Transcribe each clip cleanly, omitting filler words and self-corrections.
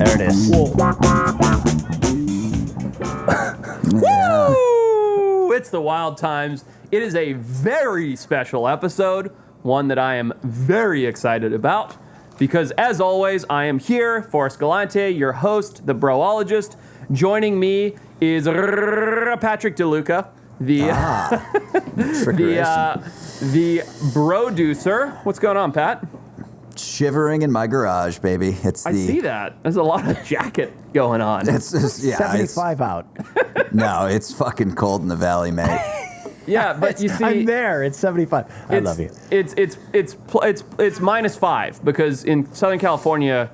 There it is. Yeah. Woo! It's the Wild Times. It is a very special episode, one that I am very excited about, because as always, I am here, Forrest Galante, your host, the broologist. Joining me is Patrick DeLuca, the broducer. What's going on, Pat? Shivering in my garage, baby. I see that. There's a lot of jacket going on. It's 75 out. No, it's fucking cold in the valley, mate. Yeah, but you see, I'm there. It's 75. I love you. It's -5 because in Southern California,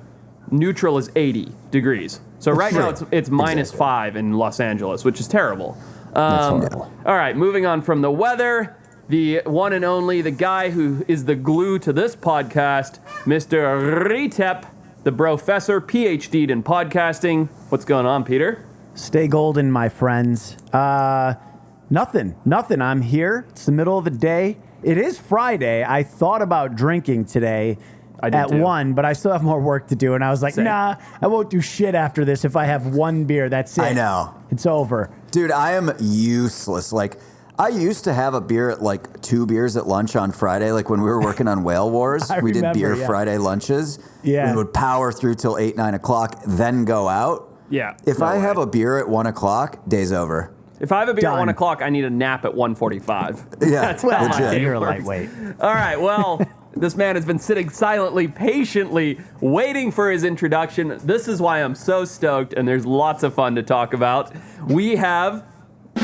neutral is 80 degrees. So right now it's -5 in Los Angeles, which is terrible. That's horrible. All right, moving on from the weather, the one and only, the guy who is the glue to this podcast, Mr. Ritep, the professor, PhD'd in podcasting. What's going on, Peter? Stay golden, my friends. Nothing. I'm here. It's the middle of the day. It is Friday. I thought about drinking today at 1, but I still have more work to do. And I was like, Same. nah, I won't do shit after this if I have one beer. That's it. I know. It's over. Dude, I am useless. Like, I used to have a beer at 2 beers at lunch on Friday. Like when we were working on Whale Wars, we did beer Friday lunches. Yeah. We would power through till 8, 9 o'clock, then go out. Yeah. If I have a beer at 1 o'clock, day's over. If I have a beer at Done. 1 o'clock, I need a nap at 1:45. Yeah, That's how my legit. day You're a works. lightweight. All right, well, this man has been sitting silently, patiently, waiting for his introduction. This is why I'm so stoked, and there's lots of fun to talk about. We have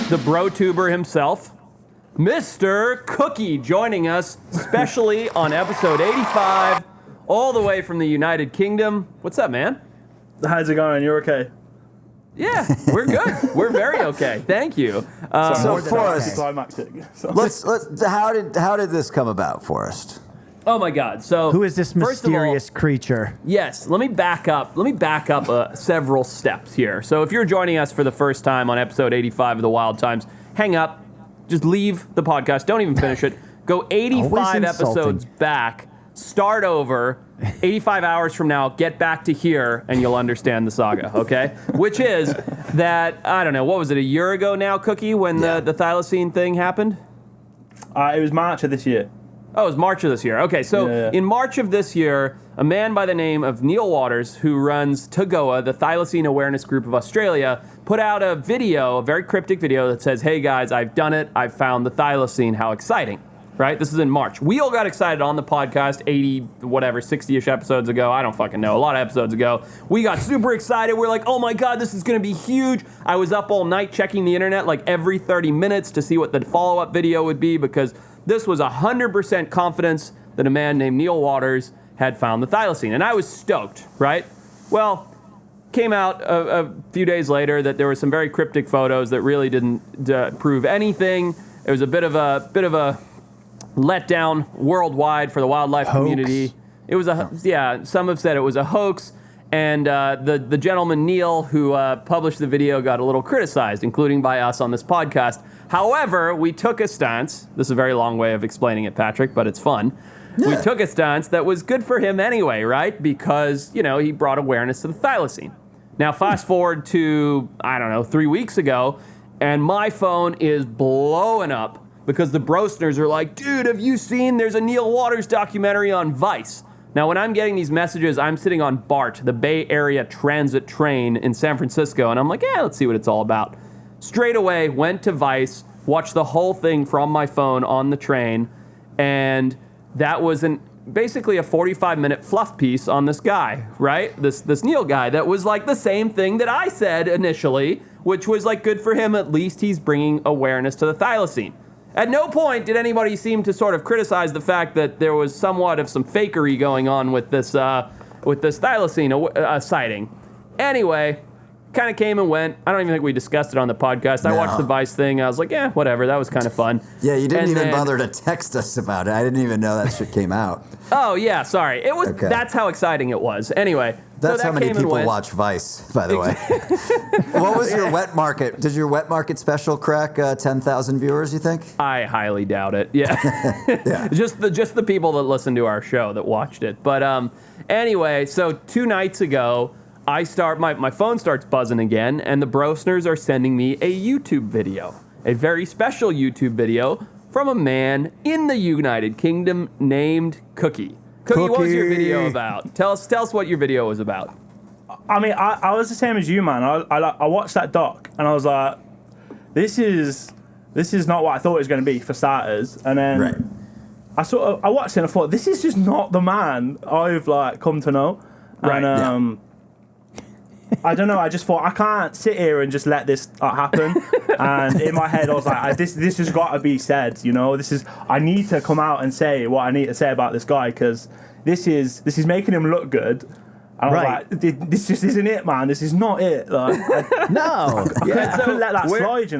the bro-tuber himself, Mr. Cookie, joining us, especially on episode 85, all the way from the United Kingdom. What's up, man? How's it going? You're okay? Yeah, we're good. We're very okay. Thank you. So Forrest, Climactic. So. let's how did this come about, Forrest? Oh my God! So Who is this first of all, mysterious creature? yes, let me back up. Several steps here. So if you're joining us for the first time on episode 85 of The Wild Times, hang up, just leave the podcast. Don't even finish it. Go 85 Always episodes insulting. back. Start over. 85 hours from now, get back to here, and you'll understand the saga. Okay, which is that I don't know. What was it? A year ago now, Cookie, when the thylacine thing happened. It was March of this year. Oh, it was March of this year. Okay, so Yeah. in March of this year, a man by the name of Neil Waters, who runs TWT, the Thylacine Awareness Group of Australia, put out a video, a very cryptic video that says, hey guys, I've done it. I've found the thylacine. How exciting, right? This is in March. We all got excited on the podcast 60-ish episodes ago. I don't fucking know. A lot of episodes ago. We got super excited. We're like, oh my God, this is going to be huge. I was up all night checking the internet like every 30 minutes to see what the follow-up video would be because this was 100% confidence that a man named Neil Waters had found the thylacine. And I was stoked, right? Well, came out a few days later that there were some very cryptic photos that really didn't prove anything. It was a bit of a letdown worldwide for the wildlife community. It was some have said it was a hoax. And the gentleman, Neil, who published the video, got a little criticized, including by us on this podcast. However, we took a stance. This is a very long way of explaining it, Patrick, but it's fun. Yeah. We took a stance that was good for him anyway, right? Because, he brought awareness to the thylacine. Now, fast forward to, 3 weeks ago, and my phone is blowing up because the brosners are like, dude, have you seen there's a Neil Waters documentary on Vice? Now, when I'm getting these messages, I'm sitting on BART, the Bay Area Transit train in San Francisco, and I'm like, let's see what it's all about. Straight away, went to Vice, watched the whole thing from my phone on the train, and that was basically a 45-minute fluff piece on this guy, right? This Neil guy that was like the same thing that I said initially, which was like good for him. At least he's bringing awareness to the thylacine. At no point did anybody seem to sort of criticize the fact that there was somewhat of some fakery going on with this thylacine sighting. Anyway, kind of came and went. I don't even think we discussed it on the podcast. I watched the Vice thing. I was like, whatever. That was kind of fun. Yeah, you didn't even bother to text us about it. I didn't even know that shit came out. Oh, yeah, sorry. It was. Okay. That's how exciting it was. Anyway. That's so how many people went. watch Vice, by the way. What was your wet market? Did your wet market special crack 10,000 viewers, you think? I highly doubt it. Yeah. Yeah. Just the people that listen to our show that watched it. But anyway, so 2 nights ago, my phone starts buzzing again, and the Brosners are sending me a YouTube video, a very special YouTube video from a man in the United Kingdom named Cookie. Cookie, what was your video about? Tell us what your video was about. I mean, I was the same as you, man. I watched that doc, and I was like, this is not what I thought it was going to be, for starters. And then I watched it and I thought, this is just not the man I've come to know. Right. And I don't know. I just thought, I can't sit here and just let this happen. And in my head, I was like, this has got to be said. I need to come out and say what I need to say about this guy, because this is making him look good. And I was like, this just isn't it, man. This is not it. No. I couldn't let that slide,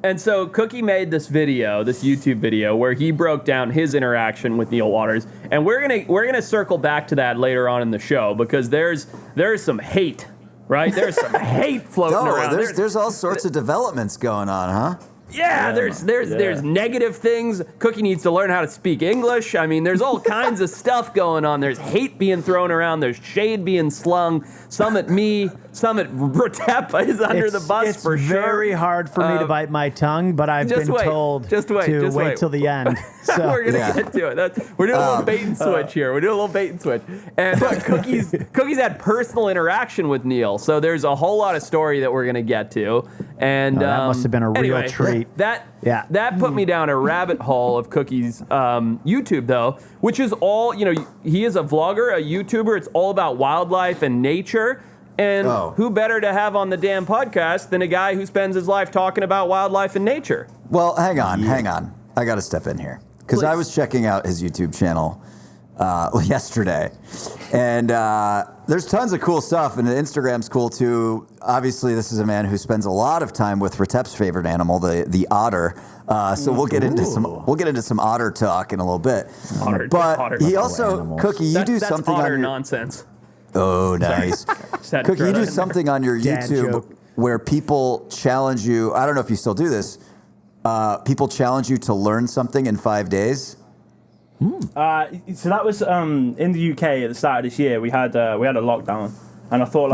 And so Cookie made this YouTube video, where he broke down his interaction with Neil Waters, and we're gonna circle back to that later on in the show, because there's some hate, right? There's some hate floating around. There's all sorts of developments going on, huh? Yeah, there's negative things. Cookie needs to learn how to speak English. I mean, there's all kinds of stuff going on. There's hate being thrown around. There's shade being slung. Some at me, some at Retep is under the bus for sure. It's very hard for me to bite my tongue, but I've been told to wait till the end. So. We're going to get to it. We're doing a little bait and switch here. We're doing a little bait and switch. And Cookie's had personal interaction with Neil, so there's a whole lot of story that we're going to get to. And that must have been a real treat. That put me down a rabbit hole of Cookie's YouTube, though, which is all, he is a vlogger, a YouTuber. It's all about wildlife and nature. And who better to have on the damn podcast than a guy who spends his life talking about wildlife and nature? Well, hang on. I got to step in here, because I was checking out his YouTube channel yesterday, and there's tons of cool stuff, and Instagram's cool too. Obviously, this is a man who spends a lot of time with Retep's favorite animal, the otter. So we'll get into some otter talk in a little bit. But he also, Cookie, you do something on your nonsense. Oh, nice. Cookie, you do something on your YouTube where people challenge you. I don't know if you still do this. People challenge you to learn something in 5 days. So that was in the UK at the start of this year. We had a lockdown, and I thought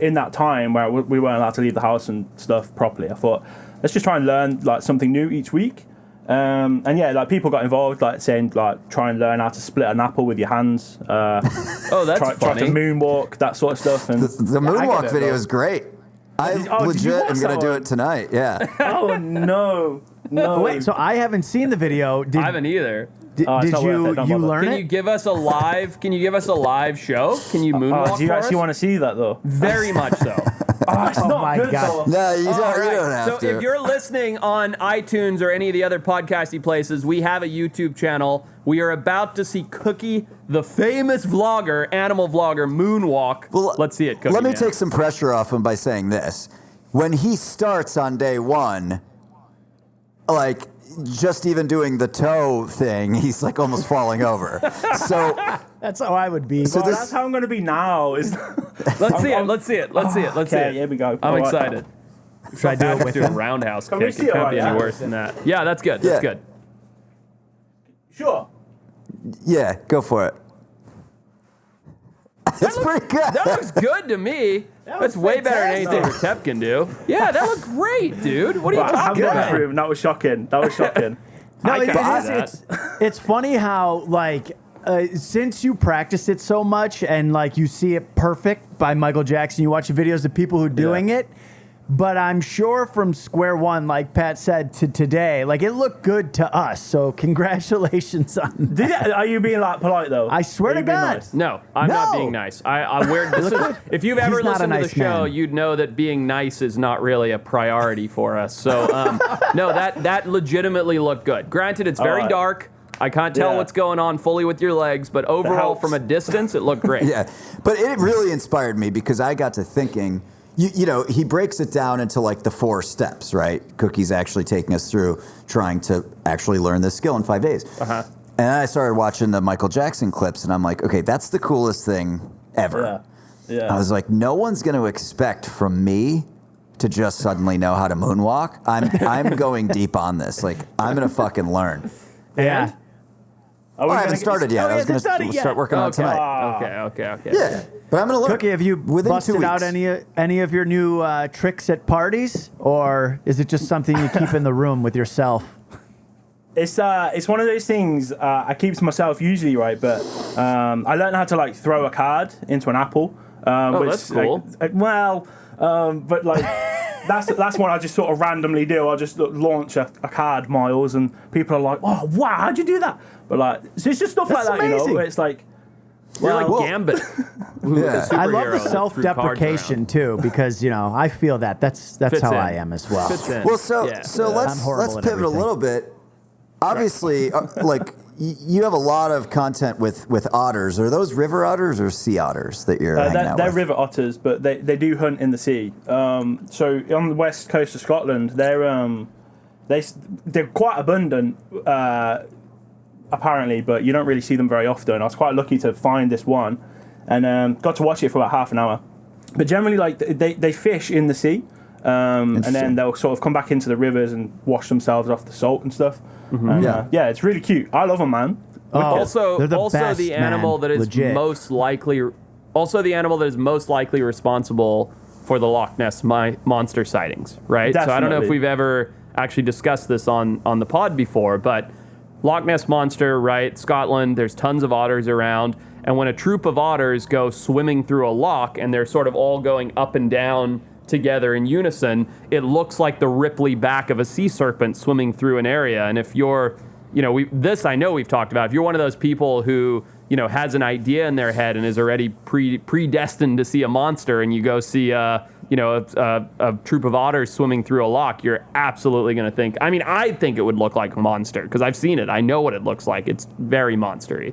in that time where we weren't allowed to leave the house and stuff properly, I thought, let's just try and learn something new each week. And people got involved, saying try and learn how to split an apple with your hands. That's try funny. to moonwalk, that sort of stuff. And the moonwalk video is great. I legit am gonna do it tonight. Yeah. Oh no. Wait, so I haven't seen the video. I haven't either. Did you learn it? Can you give us a live? Can you give us a live show? Can you moonwalk? Do you for actually us? want to see that though? Very much so. It's not my good God. though. No, you don't Right. have to. So if you're listening on iTunes or any of the other podcasty places, we have a YouTube channel. We are about to see Cookie, the famous vlogger, animal vlogger, moonwalk. Well, let's see it, Cookie. Let me man. take some pressure off him by saying this. When he starts on day one, just even doing the toe thing, he's almost falling over. So that's how I would be. So that's how I'm going to be now. Let's see it. Okay, here we go. I'm excited. Should I do it with do a him? roundhouse Can we kick. see It it can't right be any now? worse than that. Yeah, that's good. That's good. Sure. Yeah, go for it. It's pretty good. That looks good to me. That's way better than anything Retep can do. Yeah, that looked great, dude. What are you talking about? That was shocking. No, I can't do it's funny how since you practice it so much and you see it perfect by Michael Jackson, you watch the videos of people who are doing it. But I'm sure from square one, like Pat said, to today, it looked good to us. So congratulations on that. Are you being polite though? I swear to God. Nice? No, I'm not being nice. If you've ever listened to the show, you'd know that being nice is not really a priority for us. So no, that legitimately looked good. Granted, it's very dark. I can't tell what's going on fully with your legs, but overall, from a distance, it looked great. Yeah, but it really inspired me because I got to thinking. He breaks it down into the 4 steps, right? Cookie's actually taking us through trying to actually learn this skill in 5 days. Uh-huh. And then I started watching the Michael Jackson clips, and I'm like, okay, that's the coolest thing ever. Yeah. I was like, no one's going to expect from me to just suddenly know how to moonwalk. I'm going deep on this. I'm going to fucking learn. Yeah. I haven't started yet. I was going to start working on it tonight. Okay. Yeah, but I'm going to look. Cookie, have you busted out any of your new tricks at parties, or is it just something you keep in the room with yourself? It's one of those things I keep to myself usually, right? But I learned how to like throw a card into an apple. Which, that's cool. But like that's what I just sort of randomly do. I'll just launch a card, Miles, and people are like, "Oh wow, how'd you do that?" But like, so it's just stuff like that, amazing. you know. Where it's like, You're like Gambit. I love the self-deprecation too, because I feel that's how I am as well. Well, so let's pivot a little bit. Obviously, like you have a lot of content with otters. Are those river otters or sea otters that you're hanging out with? They're river otters, but they do hunt in the sea. So on the west coast of Scotland, they're quite abundant, apparently, but you don't really see them very often. I was quite lucky to find this one, and got to watch it for about half an hour. But generally, like they fish in the sea, and then they'll sort of come back into the rivers and wash themselves off the salt and stuff. Mm-hmm. And, it's really cute. I love them, man. Also, the animal that is most likely responsible for the Loch Ness monster sightings, right? Definitely. So I don't know if we've ever actually discussed this on the pod before, but Loch Ness monster, right? Scotland, there's tons of otters around, and when a troop of otters go swimming through a loch and they're sort of all going up and down together in unison, it looks like the ripply back of a sea serpent swimming through an area. And if you're, I know we've talked about, if you're one of those people who, has an idea in their head and is already predestined to see a monster, and you go see a troop of otters swimming through a loch, you're absolutely going to think, I think it would look like a monster because I've seen it. I know what it looks like. It's very monstery.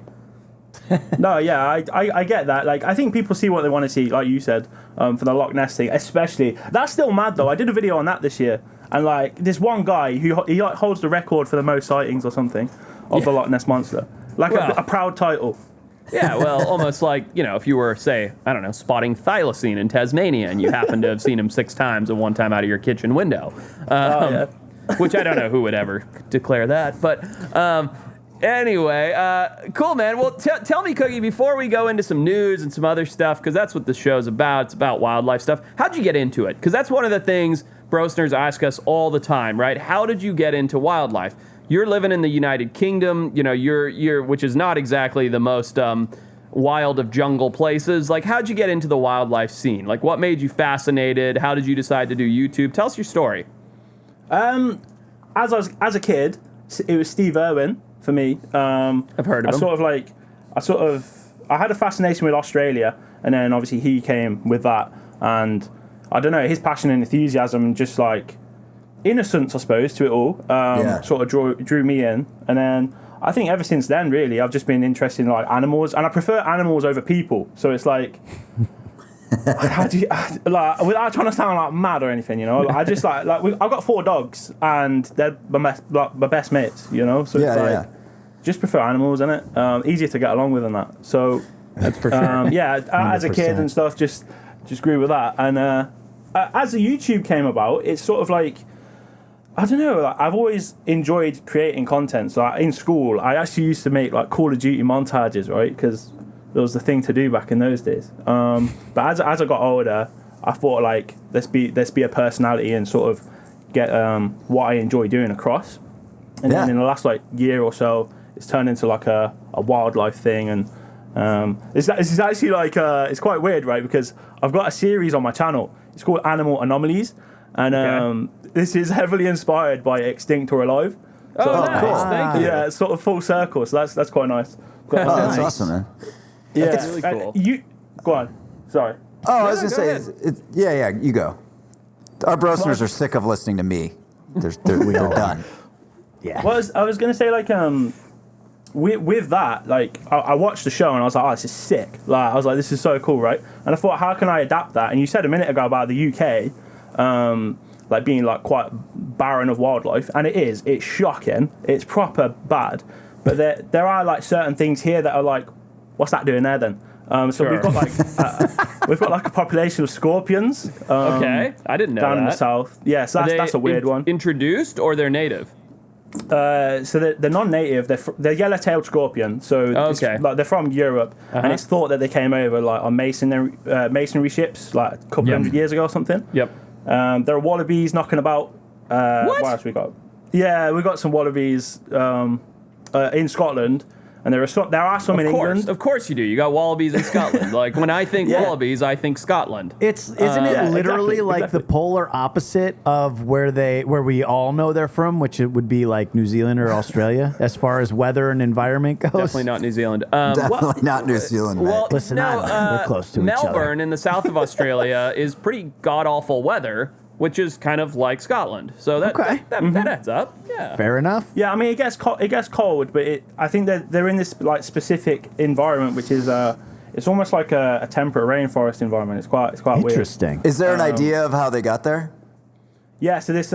No, yeah, I get that. Like, I think people see what they want to see, like you said, for the Loch Ness thing, especially. That's still mad, though. I did a video on that this year, and, like, this one guy, he holds the record for the most sightings or something of the Loch Ness Monster. Like, a proud title. Yeah, well, almost like, if you were, say, I don't know, spotting thylacine in Tasmania, and you happen to have seen him 6 times and one time out of your kitchen window. Which I don't know who would ever declare that, but... Anyway, cool, man. Well, tell me, Cookie, before we go into some news and some other stuff, because that's what the show's about. It's about wildlife stuff. How'd you get into it? Because that's one of the things Brosners ask us all the time, right? How did you get into wildlife? You're living in the United Kingdom, you're which is not exactly the most wild of jungle places. Like, how'd you get into the wildlife scene? Like, what made you fascinated? How did you decide to do YouTube? Tell us your story. As a kid, it was Steve Irwin. For me, I've heard of him. I had a fascination with Australia, and then obviously he came with that, and I don't know, his passion and enthusiasm, and just like innocence, I suppose, to it all, sort of drew me in, and then I think ever since then, really, I've just been interested in like animals, and I prefer animals over people. So it's like, how do you, like, without trying to sound like mad or anything, I just like I've got 4 dogs, and they're my best mates, So it's just prefer animals, innit? Easier to get along with than that. So that's for sure. As a kid and stuff, just grew with that. And as the YouTube came about, it's sort of like, I don't know, like, I've always enjoyed creating content. So in school, I actually used to make like Call of Duty montages, right? Because it was the thing to do back in those days. But as I got older, I thought like let's be a personality and sort of get what I enjoy doing across. And then in the last like year or so, it's turned into like a wildlife thing, and it's actually like it's quite weird, right? Because I've got a series on my channel. It's called Animal Anomalies, and this is heavily inspired by Extinct or Alive. So, nice. Cool. Thank you. Yeah, it's sort of full circle. So that's quite nice. That's awesome, man. Yeah, that's really cool. You go on. Sorry. Oh, I was gonna say, you go. Our Brosners are sick of listening to me. They're done. Yeah. Well, I was gonna say like with that, like I watched the show and I was like, oh, this is sick. Like I was like, this is so cool, right? And I thought, how can I adapt that? And you said a minute ago about the UK, like being like quite barren of wildlife, and it is. It's shocking. It's proper bad. But there are like certain things here that are like, what's that doing there then? So we've got like a population of scorpions. Okay, I didn't know down that. in the south. Yeah, so that's a weird one. Introduced or they're native? So they're non-native. They're yellow-tailed scorpion. So they're from Europe, and it's thought that they came over like on masonry ships like a couple hundred years ago or something. Yep. There are wallabies knocking about. What else we got? Yeah, we got some wallabies in Scotland. And there are some in England. Of course you do. You got wallabies in Scotland. Like when I think wallabies, I think Scotland. Isn't it literally the polar opposite of where we all know they're from, which it would be like New Zealand or Australia as far as weather and environment goes? Definitely not New Zealand. Definitely not New Zealand. Well, listen, they're close to each other. Melbourne in the south of Australia is pretty god awful weather, which is kind of like Scotland. So that adds up. Yeah. Fair enough. Yeah, I mean it gets cold, but I think that they're in this like specific environment, which is it's almost like a temperate rainforest environment. It's quite interesting. Weird. Is there an idea of how they got there? Yeah, so this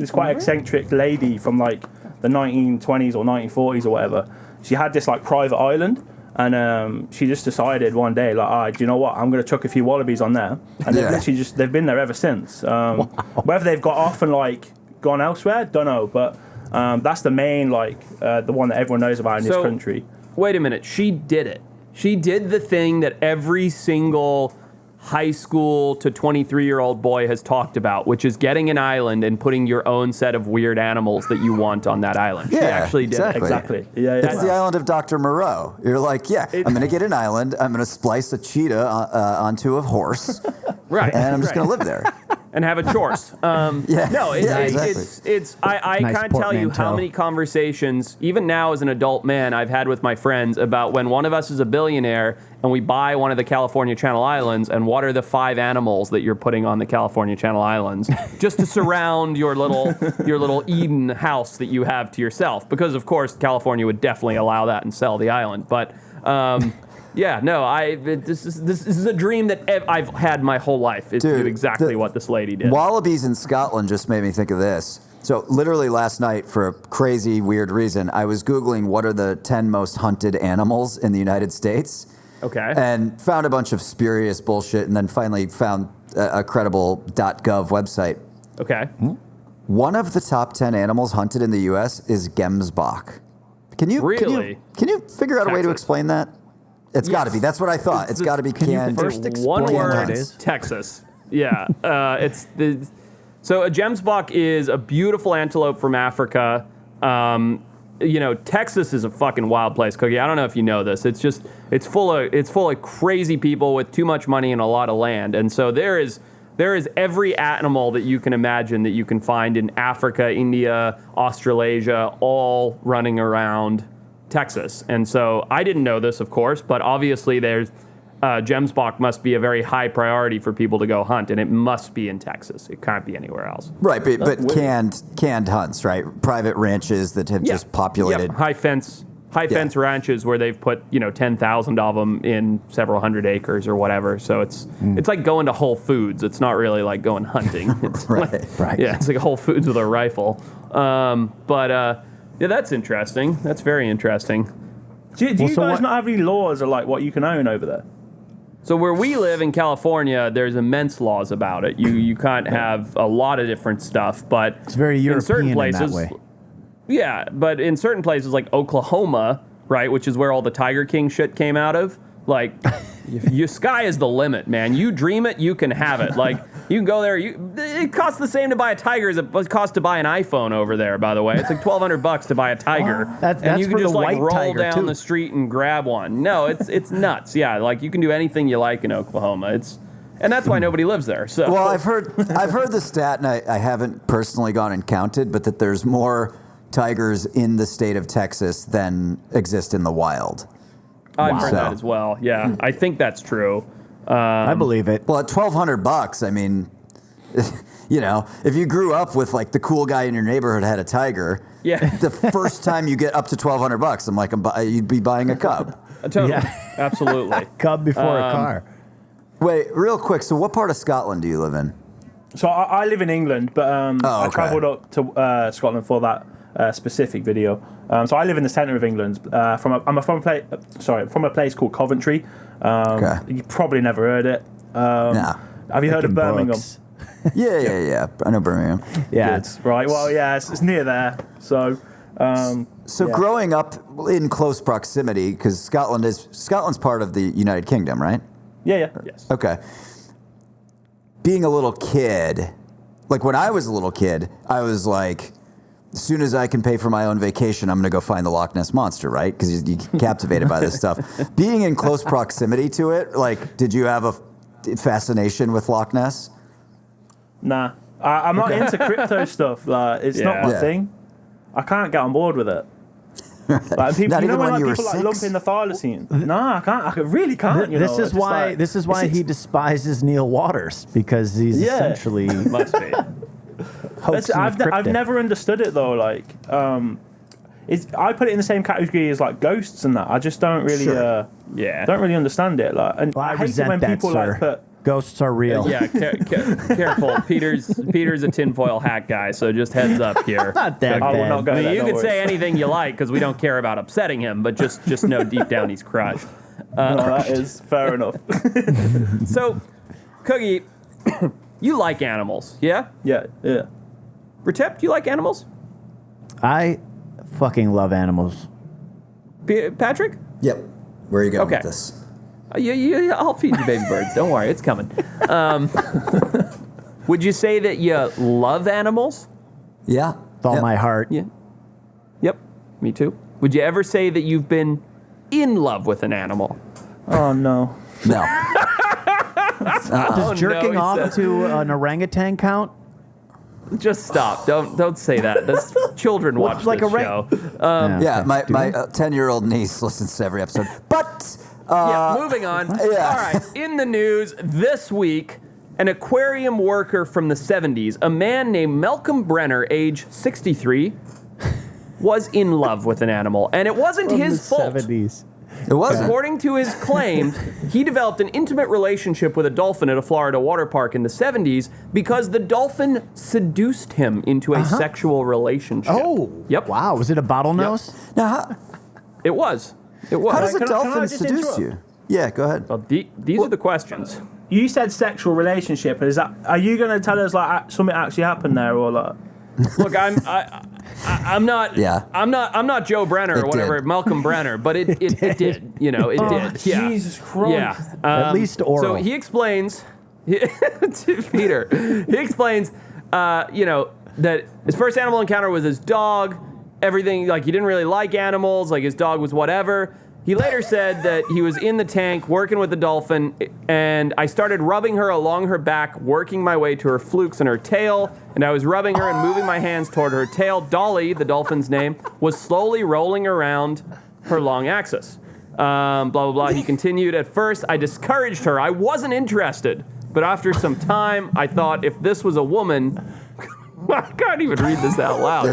quite eccentric lady from like the 1920s or 1940s or whatever. She had this like private island. And she just decided one day, like, do you know what? I'm going to chuck a few wallabies on there. And they've been there ever since. Whether they've got off and, like, gone elsewhere, don't know. But that's the main, the one that everyone knows about in this country. Wait a minute. She did it. She did the thing that every single high school to 23-year-old boy has talked about, which is getting an island and putting your own set of weird animals that you want on that island. Yeah, she actually did it. Exactly. Yeah, it's the island of Dr. Moreau. You're like, I'm going to get an island. I'm going to splice a cheetah onto a horse. Right. And I'm just going to live there. And have a chores. No, it's I Nice can't tell you how many conversations, even now as an adult man, I've had with my friends about when one of us is a billionaire and we buy one of the California Channel Islands, and what are the 5 animals that you're putting on the California Channel Islands just to surround your little Eden house that you have to yourself? Because of course California would definitely allow that and sell the island, but. This is a dream that I've had my whole life, is to do exactly what this lady did. Wallabies in Scotland just made me think of this. So literally last night, for a crazy, weird reason, I was Googling what are the 10 most hunted animals in the United States. Okay. And found a bunch of spurious bullshit, and then finally found a credible .gov website. Okay. One of the top 10 animals hunted in the U.S. is Gemsbok. Can you figure out a way to explain that? It's got to be. That's what I thought. It's got to be canned. First One explain word, what it is? Texas. Yeah. So a gemsbok is a beautiful antelope from Africa. Texas is a fucking wild place, Cookie. I don't know if you know this. It's full of crazy people with too much money and a lot of land. And so there is every animal that you can imagine that you can find in Africa, India, Australasia, all running around Texas. And so I didn't know this, of course, but obviously there's gemsbok must be a very high priority for people to go hunt, and it must be in Texas. It can't be anywhere else. Right, but canned hunts, right? Private ranches that have just populated. Yep. High fence ranches where they've put 10,000 of them in several hundred acres or whatever. So it's like going to Whole Foods. It's not really like going hunting. It's right. Yeah, it's like Whole Foods with a rifle. Yeah, that's interesting. That's very interesting. Do you guys not have any laws of like what you can own over there? So where we live in California, there's immense laws about it. You can't have a lot of different stuff, but it's very European in certain places, in that way. Yeah, but in certain places like Oklahoma, right, which is where all the Tiger King shit came out of, like, your sky is the limit, man. You dream it, you can have it. Like, you can go there. It costs the same to buy a tiger as it costs to buy an iPhone over there, by the way. It's like $1,200 to buy a tiger. That's and you can for just the like white roll tiger, down too. the street and grab one. No, it's nuts. Yeah, like you can do anything you like in Oklahoma. And that's why nobody lives there. So well, I've heard the stat, and I haven't personally gone and counted, but that there's more tigers in the state of Texas than exist in the wild. I've heard that as well. Yeah, I think that's true. I believe it. Well, at $1,200, I mean, if you grew up with like the cool guy in your neighborhood had a tiger, the first time you get up to $1,200, I'm like, you'd be buying a cub. Totally, absolutely. Cub before a car. Wait, real quick. So, what part of Scotland do you live in? So I live in England, but I travelled up to Scotland for that specific video. So I live in the centre of England. From a place called Coventry. You probably never heard it. No. Have you heard of Birmingham? Yeah. I know Birmingham. Yeah. Good. Right. Well, yeah, it's near there. So. Growing up in close proximity, because Scotland's part of the United Kingdom, right? Yeah. Yes. Okay. Being a little kid, like when I was a little kid, I was like, as soon as I can pay for my own vacation, I'm going to go find the Loch Ness Monster, right? Because you get captivated by this stuff. Being in close proximity to it, like, did you have a fascination with Loch Ness? Nah. I'm not into crypto stuff. Like, it's not my thing. I can't get on board with it. Like people, Not even when you were people 6? lump in the thylacine. Nah, I can't. I really can't. This is why. This is why he despises Neil Waters, because he's essentially Must be. I've never understood it though. Like, I put it in the same category as like ghosts and that. I just don't really, don't really understand it. Like, and I hate it when people like put. Ghosts are real. Yeah, careful. Peter's a tinfoil hat guy, so just heads up here. Not that I will bad. not go I mean, there, you don't can worry. say anything you like because we don't care about upsetting him, but just know deep down he's crushed. No, that is fair enough. So, Cookie, you like animals, yeah? Yeah. Retep, do you like animals? I fucking love animals. Patrick? Yep. Where are you going Okay. with this? I'll feed you baby birds. Don't worry, it's coming. Would you say that you love animals? Yeah. With all my heart. Yeah. Yep, me too. Would you ever say that you've been in love with an animal? Oh no. No. Does jerking he off said. to an orangutan count? Just stop. Don't say that. That's children watch like this a show. Yeah, my Do they? 10-year-old niece listens to every episode. But Moving on. yeah. All right. In the news this week, an aquarium worker from the 70s, a man named Malcolm Brenner, age 63, was in love with an animal, and it wasn't his fault. 70s. it wasn't. According to his claims, he developed an intimate relationship with a dolphin at a Florida water park in the 70s because the dolphin seduced him into a sexual relationship. Oh. Yep. Wow. Was it a bottlenose? Now, It was. It was. how does a Can I dolphin just seduce interrupt? you? Yeah, go ahead. Well, these are the questions. You said sexual relationship. Are you going to tell us like something actually happened there or like? Look, I'm not. Yeah. I'm not Joe Brenner or It whatever, did. Malcolm Brenner, but it did. You know, it did. Yeah. Jesus Christ. Yeah. At least oral. So he explains to Peter. He explains, that his first animal encounter was his dog. Everything, like, he didn't really like animals. Like, his dog was whatever. He later said that he was in the tank working with the dolphin, and I started rubbing her along her back, working my way to her flukes and her tail, and I was rubbing her and moving my hands toward her tail. Dolly, the dolphin's name, was slowly rolling around her long axis. Blah, blah, blah. He continued, at first, I discouraged her. I wasn't interested. But after some time, I thought if this was a woman... I can't even read this out loud.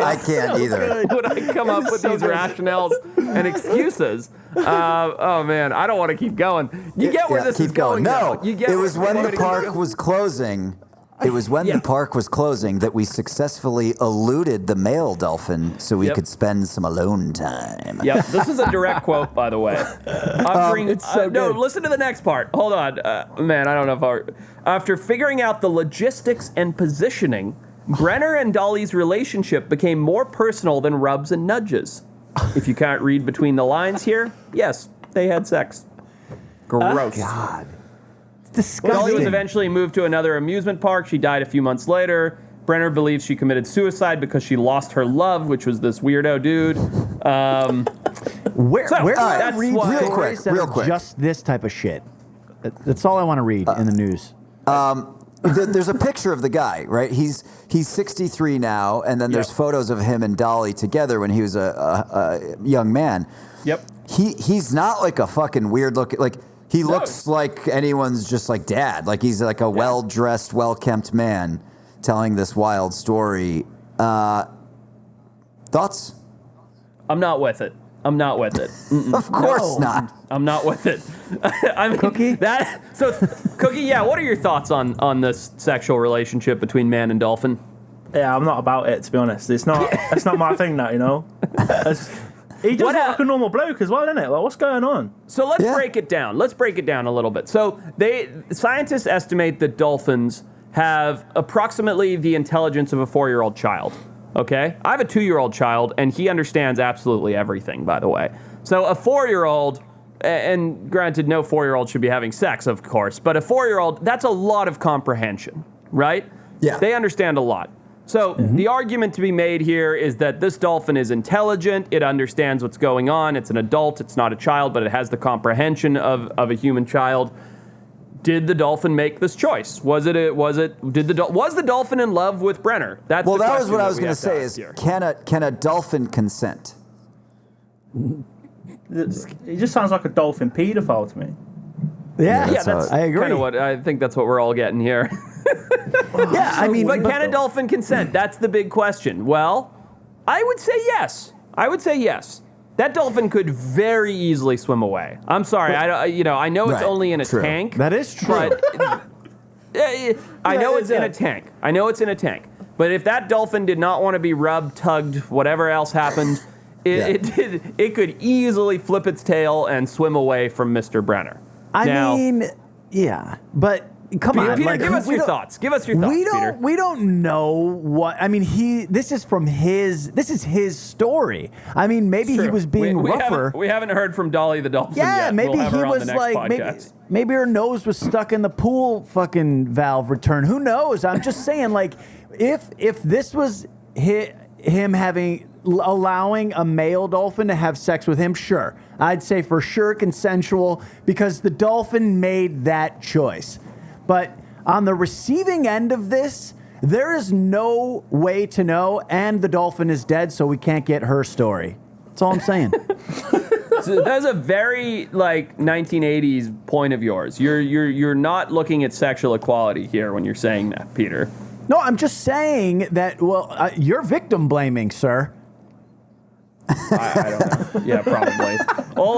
I can't either. Would I come up with these rationales and excuses? Oh man, I don't want to keep going. You get where this is going. No, though. You get it was when the where- park was closing. It was when the park was closing that we successfully eluded the male dolphin so we Yep. could spend some alone time. Yep, this is a direct quote, by the way. It's so no, good. listen to the next part. Hold on, man. I don't know if after figuring out the logistics and positioning, Brenner and Dolly's relationship became more personal than rubs and nudges. If you can't read between the lines here, yes, they had sex. Gross. God. It's Dolly disgusting. was eventually moved to another amusement park. She died a few months later. Brenner believes she committed suicide because she lost her love, which was this weirdo dude. Where So, can I that's read why- stories that real are quick. just this type of shit? That's all I want to read in the news. There's a picture of the guy, right? He's 63 now, and then there's Yep. photos of him and Dolly together when he was a young man. Yep. He's not like a fucking weird looking, like he looks like anyone's just like dad. Like he's like a well-dressed, well-kempt man telling this wild story. Thoughts? I'm not with it. I'm not with it. Of course not. I'm not with it. I mean, Cookie? Cookie, yeah, what are your thoughts on this sexual relationship between man and dolphin? Yeah, I'm not about it to be honest. It's not my thing. That he does look like a normal bloke as well, isn't it? Like, what's going on? So let's Yeah. break it down. Let's break it down a little bit. So scientists estimate that dolphins have approximately the intelligence of a 4-year-old child. Okay? I have a 2-year-old child, and he understands absolutely everything, by the way. So a 4-year-old, and granted, no 4-year-old should be having sex, of course, but a 4-year-old, that's a lot of comprehension, right? Yeah. They understand a lot. So the argument to be made here is that this dolphin is intelligent. It understands what's going on. It's an adult. It's not a child, but it has the comprehension of a human child. Did the dolphin make this choice? Was the dolphin in love with Brenner? That's Well, the that was question what I was we going have to say ask is, here. can a dolphin consent? It just sounds like a dolphin paedophile to me. Yeah, that's I agree. Kind of what I think that's what we're all getting here. Yeah, I mean, But can a dolphin consent? That's the big question. Well, I would say yes. That dolphin could very easily swim away. I'm sorry, I know it's Right, only in a true. tank. that is true. But I know it's in a tank. But if that dolphin did not want to be rubbed, tugged, whatever else happened, it could easily flip its tail and swim away from Mr. Brenner. I mean, yeah, but come on, Peter, like, give us your thoughts. Give us your thoughts, Peter. We don't know what. I mean, this is his story. I mean, maybe he was being rougher. We haven't heard from Dolly the dolphin Yeah, yet. maybe We'll have he her on the was next like, podcast. maybe her nose was stuck in the pool fucking valve return. Who knows? I'm just saying, like, if this was him allowing a male dolphin to have sex with him, sure. I'd say for sure consensual because the dolphin made that choice. But on the receiving end of this, there is no way to know, and the dolphin is dead, so we can't get her story. That's all I'm saying. So that's a very 1980s point of yours. You're not looking at sexual equality here when you're saying that, Peter. No, I'm just saying that, you're victim blaming, sir. I don't know. Yeah, probably.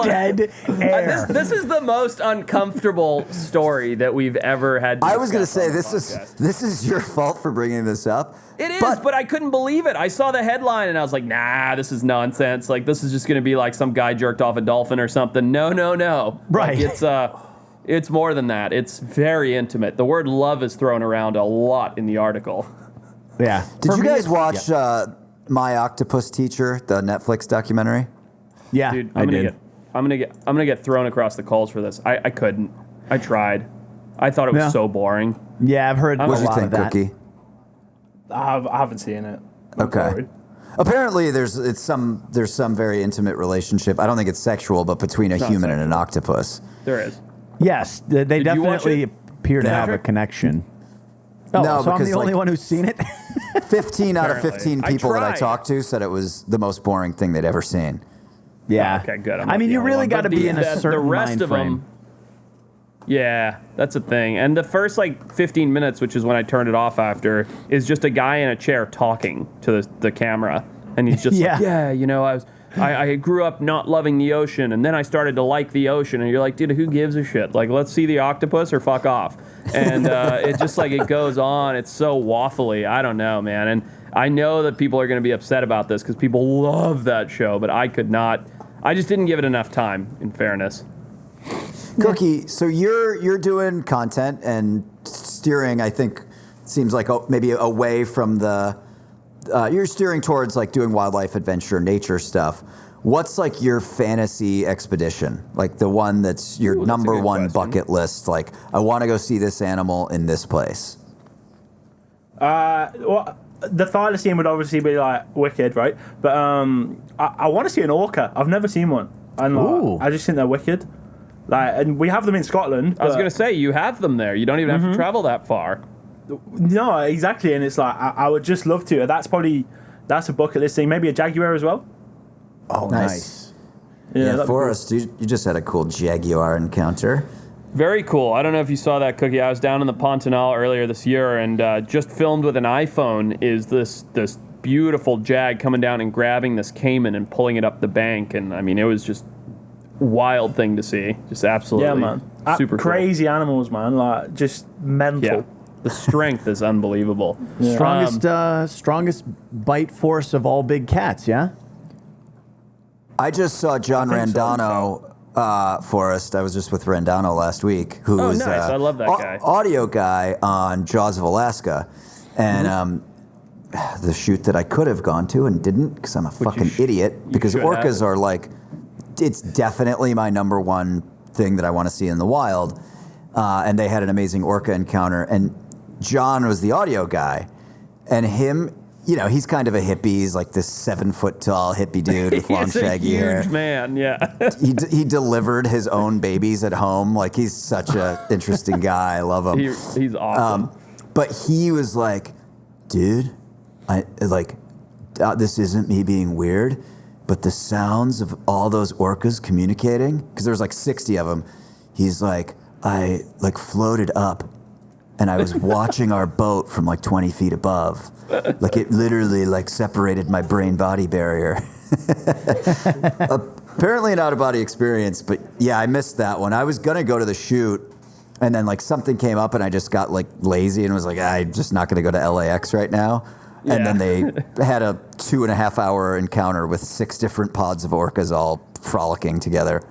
Dead air. This is the most uncomfortable story that we've ever had. I was going to discuss say, on the podcast. this is your fault for bringing this up. It is, but I couldn't believe it. I saw the headline and I was like, nah, this is nonsense. Like, this is just going to be like some guy jerked off a dolphin or something. No. Right. Like, it's more than that. It's very intimate. The word love is thrown around a lot in the article. Yeah. Did you guys watch My Octopus Teacher, the Netflix documentary? Yeah, Dude, I did. I'm gonna get thrown across the coals for this. I couldn't. I tried. I thought it was so boring. Yeah, I've heard a What do you lot think, of that. Cookie? I haven't seen it. I'm Okay. sorry. Apparently, there's some very intimate relationship. I don't think it's sexual, but between a human and an octopus. There is. Yes, they you watch definitely it? appear to have a Patrick? connection. Oh, No, so I'm because, the only like- one who's seen it? 15 out of Apparently. 15 I people that I tried. talked to said it was the most boring thing they'd ever seen. Yeah. Okay, good. I'm I not mean, the you only really one. got to But be in a the certain rest mind of frame. them. Yeah, that's a thing. And the first 15 minutes, which is when I turned it off after, is just a guy in a chair talking to the camera, and he's just Yeah. I grew up not loving the ocean, and then I started to like the ocean, and you're like, dude, who gives a shit? Like, let's see the octopus or fuck off. And it just it goes on. It's so waffly. I don't know, man. And I know that people are going to be upset about this because people love that show, but I could not. I just didn't give it enough time, in fairness. Cookie, so you're doing content and steering, I think, seems like maybe away from the. You're steering towards doing wildlife adventure, nature stuff. What's your fantasy expedition? The one that's your Ooh, that's a number good one question. bucket list. I want to go see this animal in this place. Well, the thylacine would obviously be wicked, right? But I want to see an orca. I've never seen one, and Ooh. I just think they're wicked. And we have them in Scotland. I was but- going to say, you have them there. You don't even have to travel that far. No, exactly, and it's I would just love to. That's a bucket list thing. Maybe a jaguar as well. Oh, Nice. Yeah, Yeah, that'd be Forrest, you just had a cool jaguar encounter. Very cool. I don't know if you saw that, Cookie. I was down in the Pontanal earlier this year and just filmed with an iPhone is this beautiful jag coming down and grabbing this caiman and pulling it up the bank. And, I mean, it was just a wild thing to see. Just absolutely man. super cool. Crazy animals, man. Just mental. Yeah. The strength is unbelievable. Strongest bite force of all big cats, yeah? I just saw John I think so, Randano Forrest. I was just with Rendano last week, who was nice. I love that guy. Audio guy on Jaws of Alaska, and the shoot that I could have gone to and didn't because I'm a fucking idiot. Because orcas are like, it's definitely my number one thing that I want to see in the wild, and they had an amazing orca encounter, and John was the audio guy, and him. You know, he's kind of a hippie. He's like this 7 foot tall hippie dude with long shaggy hair. He's a huge man, yeah. he delivered his own babies at home. Like, he's such an interesting guy. I love him. He's awesome. But he was like, dude, this isn't me being weird, but the sounds of all those orcas communicating, because there's like 60 of them. He's like, I like floated up and I was watching our boat from like 20 feet above. Like, it literally like separated my brain-body barrier. Apparently an out-of-body experience, but yeah, I missed that one. I was going to go to the shoot, and then like something came up and I just got like lazy and was like, I'm just not going to go to LAX right now. Yeah. And then they had a 2.5 hour encounter with 6 different pods of orcas all frolicking together.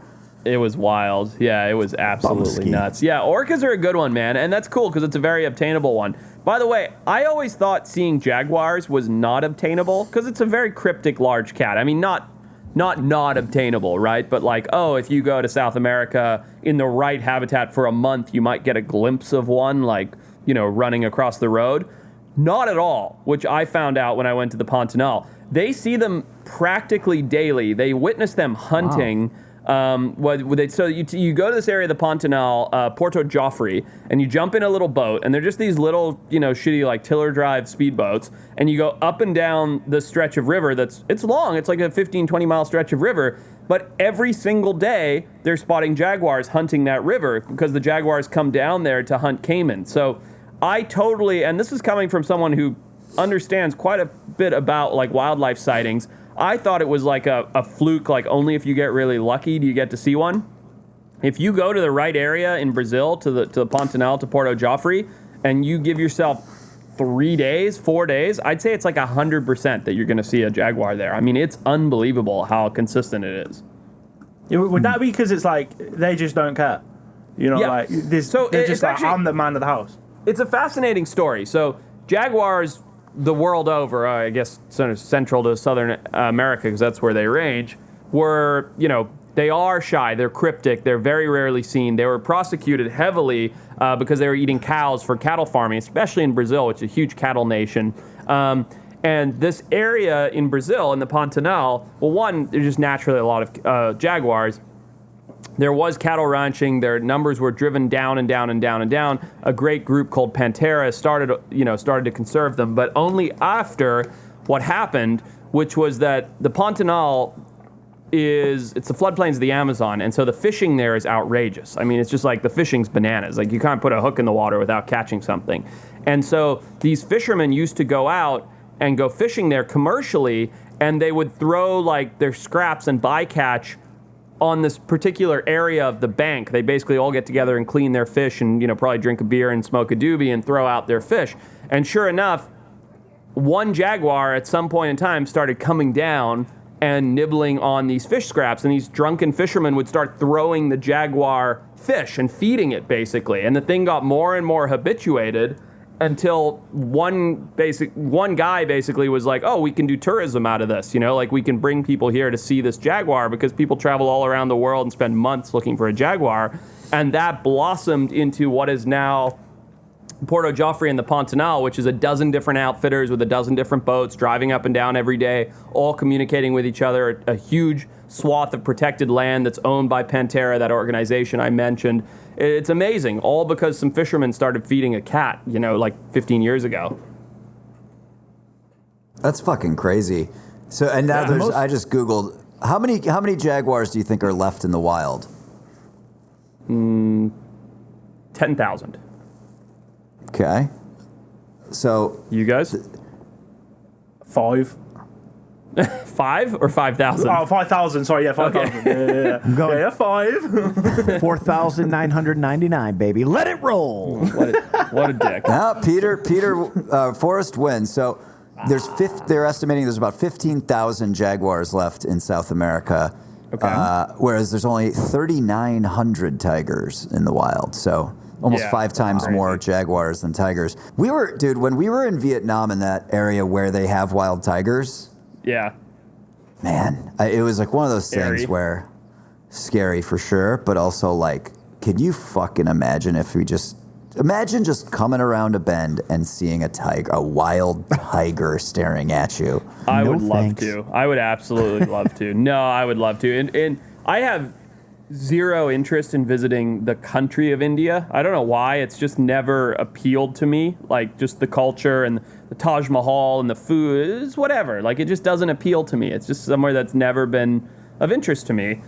It was wild. Yeah, it was absolutely nuts. Yeah, orcas are a good one, man. And that's cool because it's a very obtainable one. By the way, I always thought seeing jaguars was not obtainable because it's a very cryptic large cat. I mean, not obtainable, right? But like, oh, if you go to South America in the right habitat for a month, you might get a glimpse of one, like, you know, running across the road. Not at all, which I found out when I went to the Pantanal. They see them practically daily. They witness them hunting. Wow. So you go to this area of the Pantanal, Porto Joffre, and you jump in a little boat, and they're just these little, you know, shitty like tiller drive speedboats, and you go up and down the stretch of river it's long, it's like a 15, 20 mile stretch of river, but every single day they're spotting jaguars hunting that river because the jaguars come down there to hunt caiman. So I totally, and this is coming from someone who understands quite a bit about like wildlife sightings, I thought it was like a fluke, like only if you get really lucky do you get to see one. If you go to the right area in Brazil, to the Pantanal, to Porto Joffre, and you give yourself 3 days, 4 days, I'd say it's like 100% that you're going to see a jaguar there. I mean, it's unbelievable how consistent it is. Would that be because it's like they just don't care? You know, like they're just like, actually, I'm the man of the house. It's a fascinating story. So jaguars the world over, I guess sort of central to Southern America, because that's where they range, were, you know, they are shy, they're cryptic, they're very rarely seen. They were prosecuted heavily because they were eating cows for cattle farming, especially in Brazil, which is a huge cattle nation. And this area in Brazil, in the Pantanal, well, one, there's just naturally a lot of jaguars. There was cattle ranching. Their numbers were driven down and down and down and down. A great group called Pantera started to conserve them, but only after what happened, which was that the Pantanal it's the floodplains of the Amazon, and so the fishing there is outrageous. I mean, it's just like the fishing's bananas. Like, you can't put a hook in the water without catching something. And so these fishermen used to go out and go fishing there commercially, and they would throw like their scraps and bycatch on this particular area of the bank. They basically all get together and clean their fish and, you know, probably drink a beer and smoke a doobie and throw out their fish. And sure enough, one jaguar at some point in time started coming down and nibbling on these fish scraps, and these drunken fishermen would start throwing the jaguar fish and feeding it basically. And the thing got more and more habituated until one guy basically was like, oh, we can do tourism out of this, you know, like we can bring people here to see this jaguar because people travel all around the world and spend months looking for a jaguar. And that blossomed into what is now Porto Joffre and the Pantanal, which is a dozen different outfitters with a dozen different boats driving up and down every day, all communicating with each other, a huge swath of protected land that's owned by Pantera, that organization I mentioned. It's amazing, all because some fishermen started feeding a cat, you know, like 15 years ago. That's fucking crazy. So, and now I just Googled, how many jaguars do you think are left in the wild? 10,000. Okay. So. You guys? 5. 5 or 5,000? Oh, 5,000. Sorry, yeah, 5,000. Okay. Yeah. I'm going. Yeah, 5. 4,999, baby. Let it roll. What a dick. Now, Peter, Forrest wins. So they're estimating there's about 15,000 jaguars left in South America. whereas there's only 3,900 tigers in the wild. So almost 5 times more jaguars than tigers. When we were in Vietnam in that area where they have wild tigers. Yeah. Man, it was like one of those things where scary for sure, but also like, can you fucking imagine if we imagine just coming around a bend and seeing a wild tiger staring at you. I would love to. I would absolutely love to. No, I would love to. And I have zero interest in visiting the country of India. I don't know why. It's just never appealed to me. Like, just the culture and the Taj Mahal and the food is whatever. Like, it just doesn't appeal to me. It's just somewhere that's never been of interest to me.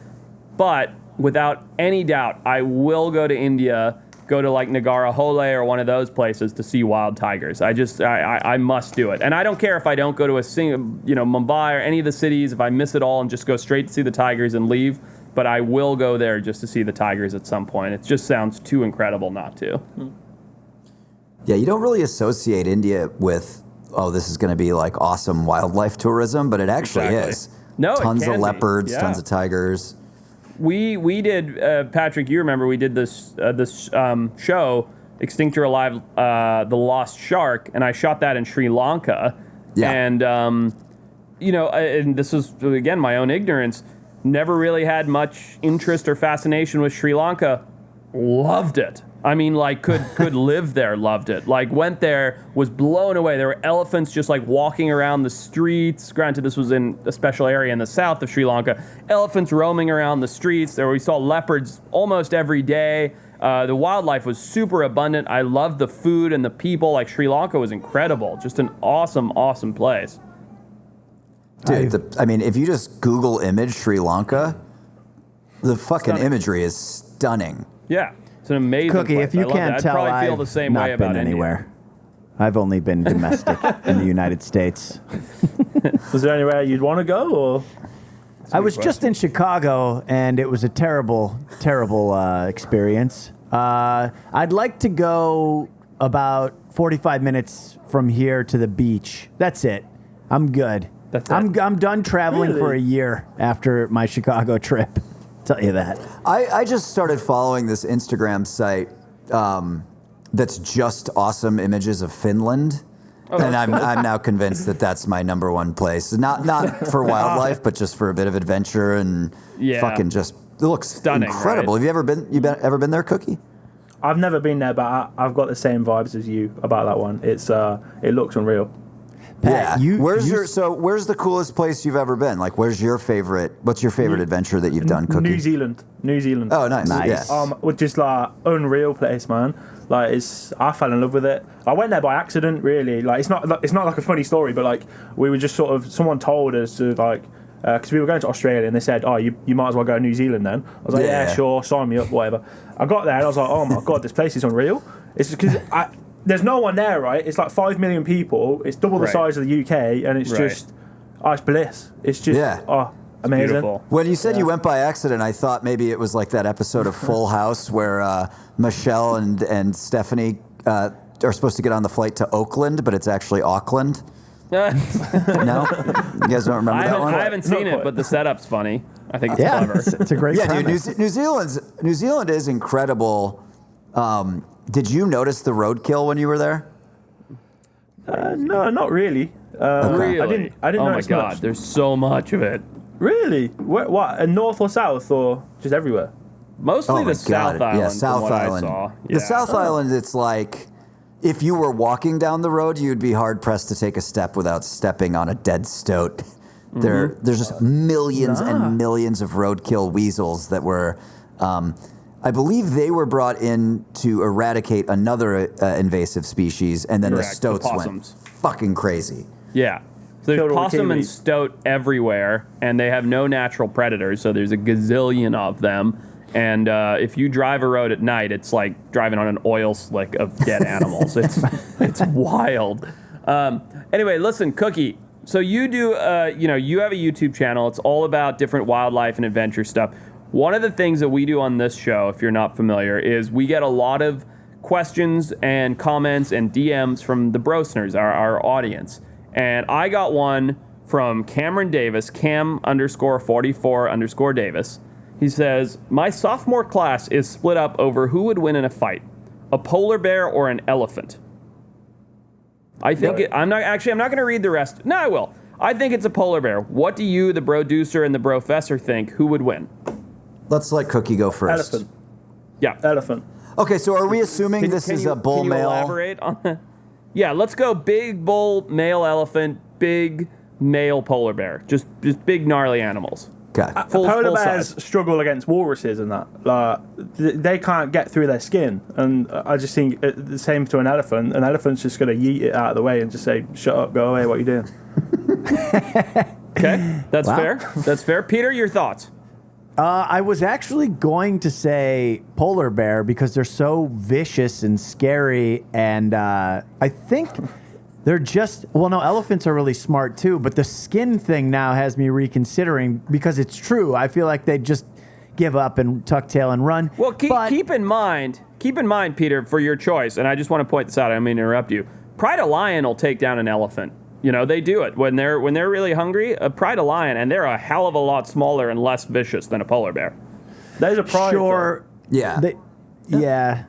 But without any doubt, I will go to India, go to like Nagara Hole or one of those places to see wild tigers. I must do it. And I don't care if I don't go to Mumbai or any of the cities, if I miss it all and just go straight to see the tigers and leave. But I will go there just to see the tigers at some point. It just sounds too incredible not to. Yeah, you don't really associate India with, this is going to be like awesome wildlife tourism, but it actually is. No, tons of leopards, yeah. Tons of tigers. We did, Patrick, you remember we did this show, Extinct or Alive, The Lost Shark, and I shot that in Sri Lanka. Yeah. And, and this was, again, my own ignorance. Never really had much interest or fascination with Sri Lanka. Loved it. I mean, like, could live there, loved it. Like, went there, was blown away. There were elephants just, like, walking around the streets. Granted, this was in a special area in the south of Sri Lanka. Elephants roaming around the streets. We saw leopards almost every day. The wildlife was super abundant. I loved the food and the people. Like, Sri Lanka was incredible. Just an awesome, awesome place. Dude, if you just Google image Sri Lanka, the fucking imagery is stunning. Yeah. It's an amazing Cookie, place. if you can't I'd tell, probably feel I've the same not way about been India. anywhere. I've only been domestic in the United States. Was there anywhere you'd want to go, or? I was just in Chicago, and it was a terrible, terrible experience. I'd like to go about 45 minutes from here to the beach. That's it. I'm good. I'm done traveling for a year after my Chicago trip. Tell you that. I just started following this Instagram site that's just awesome images of Finland. And I'm now convinced that that's my number one place. Not for wildlife, but just for a bit of adventure and fucking just it looks stunning, incredible. right? Have you ever been there, Cookie? I've never been there, but I've got the same vibes as you about that one. It looks unreal. Pat, where's the coolest place you've ever been? Like, what's your favorite adventure that you've done, Cookie? New Zealand. Oh, nice. Yeah. Which is like unreal place, man. Like, I fell in love with it. I went there by accident, really. Like, it's not like a funny story, but like we were just someone told us to like, because we were going to Australia and they said, you might as well go to New Zealand then. I was like, yeah, sure, sign me up, whatever. I got there and I was like, oh my god, this place is unreal. It's just because there's no one there, right? It's like 5 million people. It's double the size of the UK, and it's just, it's bliss. It's just, amazing. Beautiful. When you said you went by accident, I thought maybe it was like that episode of Full House where Michelle and Stephanie are supposed to get on the flight to Oakland, but it's actually Auckland. No? You guys don't remember that one? I haven't seen it, but the setup's funny. I think it's clever. It's a great premise. Dude, New Zealand is incredible. Did you notice the roadkill when you were there? No, not really. Really? I didn't Oh my notice god, much. there's so much of it. Really? What? North or south or just everywhere? Mostly the South Island. Yeah, South from what Island. I saw. The South Island, it's like if you were walking down the road, you'd be hard pressed to take a step without stepping on a dead stoat. There's just millions and millions of roadkill weasels that were. I believe they were brought in to eradicate another invasive species, and then the stoats went fucking crazy. Yeah. So there's possum and stoat everywhere, and they have no natural predators, so there's a gazillion of them. And if you drive a road at night, it's like driving on an oil slick of dead animals. It's wild. Anyway, listen, Cookie. So you do, you have a YouTube channel. It's all about different wildlife and adventure stuff. One of the things that we do on this show, if you're not familiar, is we get a lot of questions and comments and DMs from the Brosners, our audience. And I got one from Cameron Davis, Cam_44_Davis. He says, my sophomore class is split up over who would win in a fight, a polar bear or an elephant. I think I'm not going to read the rest. No, I will. I think it's a polar bear. What do you, the Broducer and the Brofessor, think? Who would win? Let's let Cookie go first. Elephant. Yeah. Elephant. Okay, so are we assuming this is a bull can you male? Elaborate on that? Yeah, let's go big bull, male elephant, big male polar bear. Just big gnarly animals. Okay. Polar bears struggle against walruses and that. They can't get through their skin. And I just think the same to an elephant. An elephant's just going to yeet it out of the way and just say, shut up, go away, what are you doing? Okay, that's fair. That's fair. Peter, your thoughts? I was actually going to say polar bear because they're so vicious and scary. And I think... they're just, well, no, elephants are really smart too, but the skin thing now has me reconsidering because it's true. I feel like they just give up and tuck tail and run. Well, keep in mind, Peter, for your choice, and I just want to point this out, I don't mean to interrupt you. Pride of lion will take down an elephant. You know, they do it. When they're really hungry, a pride of lion, and they're a hell of a lot smaller and less vicious than a polar bear. There's a pride. Sure. Yeah. Yeah.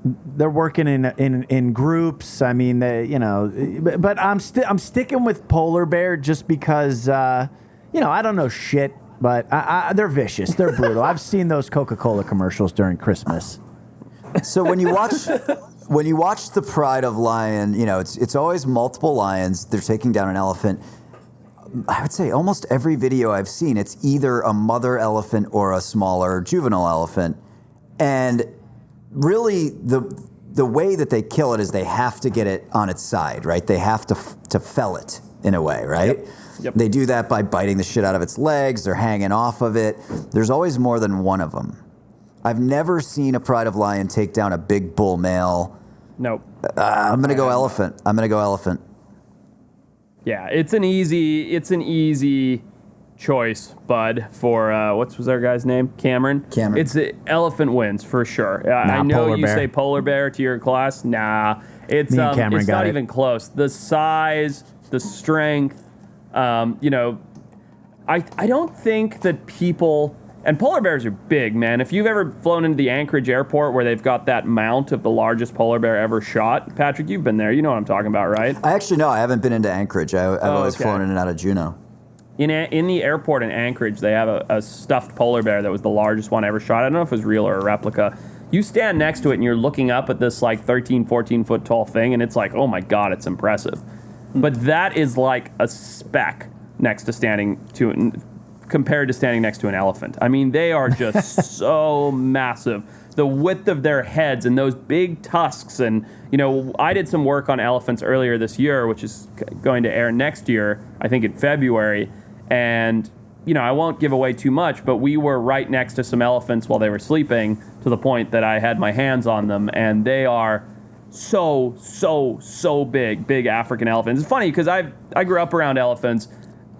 They're working in groups. I mean, but I'm sticking with polar bear just because I don't know shit, but they're vicious. They're brutal. I've seen those Coca-Cola commercials during Christmas. So when you watch the Pride of Lion, it's always multiple lions. They're taking down an elephant. I would say almost every video I've seen, it's either a mother elephant or a smaller juvenile elephant, and really, the way that they kill it is they have to get it on its side, right? They have to fell it in a way, right? Yep. They do that by biting the shit out of its legs. They're hanging off of it. There's always more than one of them. I've never seen a Pride of Lion take down a big bull male. Nope. I'm going to go elephant. Yeah, it's an easy choice, bud, for what was our guy's name? Cameron. It's elephant wins for sure. I know you say polar bear to your class. Nah, it's not even close. The size, the strength, I don't think that people, and polar bears are big, man. If you've ever flown into the Anchorage airport where they've got that mount of the largest polar bear ever shot, Patrick, you've been there. You know what I'm talking about, right? I haven't been into Anchorage. I've always flown in and out of Juneau. In the airport in Anchorage, they have a stuffed polar bear that was the largest one ever shot. I don't know if it was real or a replica. You stand next to it and you're looking up at this like 13, 14 foot tall thing, and it's like, oh my God, it's impressive. But that is like a speck compared to standing next to an elephant. I mean, they are just so massive. The width of their heads and those big tusks. And, I did some work on elephants earlier this year, which is going to air next year, I think in February. And, I won't give away too much, but we were right next to some elephants while they were sleeping to the point that I had my hands on them. And they are so big African elephants. It's funny because I grew up around elephants.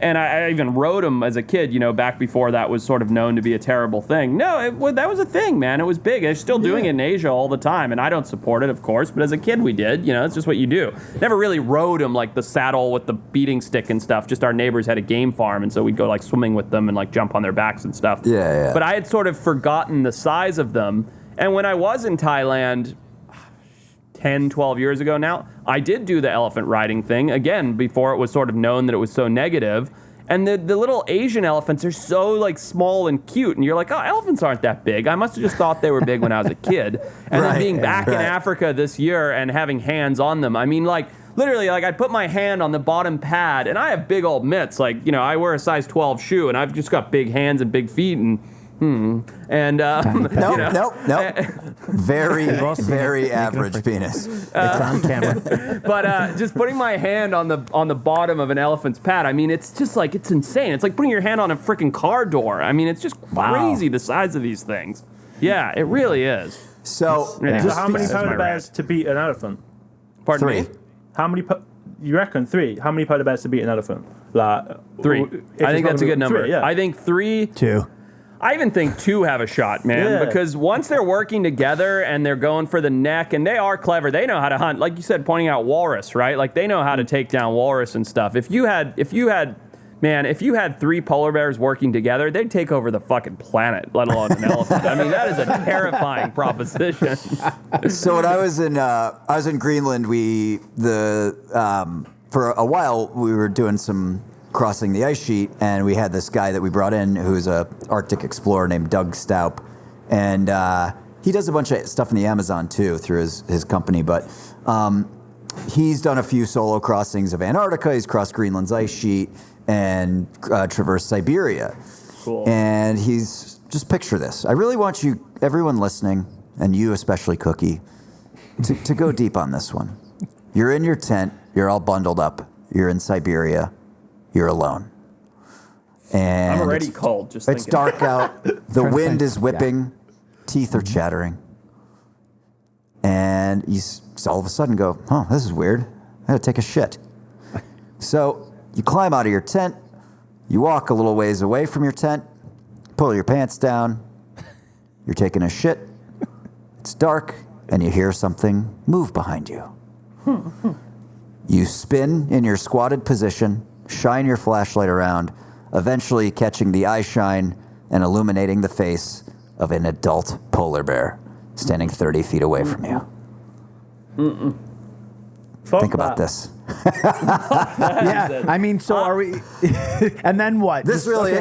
And I even rode them as a kid, back before that was sort of known to be a terrible thing. No, that was a thing, man. It was big. They're still doing it in Asia all the time, and I don't support it, of course, but as a kid we did. It's just what you do. Never really rode them like the saddle with the beating stick and stuff. Just our neighbors had a game farm, and so we'd go like swimming with them and like jump on their backs and stuff. Yeah. But I had sort of forgotten the size of them, and when I was in Thailand 10, 12 years ago now, I did do the elephant riding thing, again, before it was sort of known that it was so negative. And the little Asian elephants are so like small and cute, and you're like, oh, elephants aren't that big. I must have just thought they were big when I was a kid. And then being back in Africa this year and having hands on them, I mean, like, literally, like, I put my hand on the bottom pad, and I have big old mitts. Like, I wear a size 12 shoe, and I've just got big hands and big feet, and Nope. Very average penis. It's on camera. But just putting my hand on the bottom of an elephant's pad, I mean, it's just like, it's insane. It's like putting your hand on a freaking car door. I mean, it's just crazy the size of these things. Yeah, it really is. So how many polar bears to beat an elephant? Pardon 3. me? How many? You reckon 3? How many polar bears to beat an elephant? Like 3. I think that's a good number. 3, yeah. I think 3. 2. I even think two have a shot, man, because once they're working together and they're going for the neck, and they are clever, they know how to hunt. Like you said, pointing out walrus, right? Like they know how to take down walrus and stuff. If you had 3 polar bears working together, they'd take over the fucking planet, let alone an elephant. I mean, that is a terrifying proposition. So when I was in Greenland, for a while we were doing some crossing the ice sheet, and we had this guy that we brought in who's a Arctic explorer named Doug Staup, and he does a bunch of stuff in the Amazon too through his company, but he's done a few solo crossings of Antarctica. He's crossed Greenland's ice sheet and traversed Siberia. Cool. And he's, just picture this. I really want you, everyone listening, and you especially, Cookie, to go deep on this one. You're in your tent. You're all bundled up. You're in Siberia. You're alone. And I'm already cold. Just it's thinking. dark out. The wind is whipping. Teeth are chattering. And you all of a sudden go, oh, this is weird. I gotta take a shit. So you climb out of your tent. You walk a little ways away from your tent. Pull your pants down. You're taking a shit. It's dark. And you hear something move behind you. You spin in your squatted position, shine your flashlight around, eventually catching the eye shine and illuminating the face of an adult polar bear standing 30 feet away from you. Think about this. Yeah, I mean, so are we? And then what? This really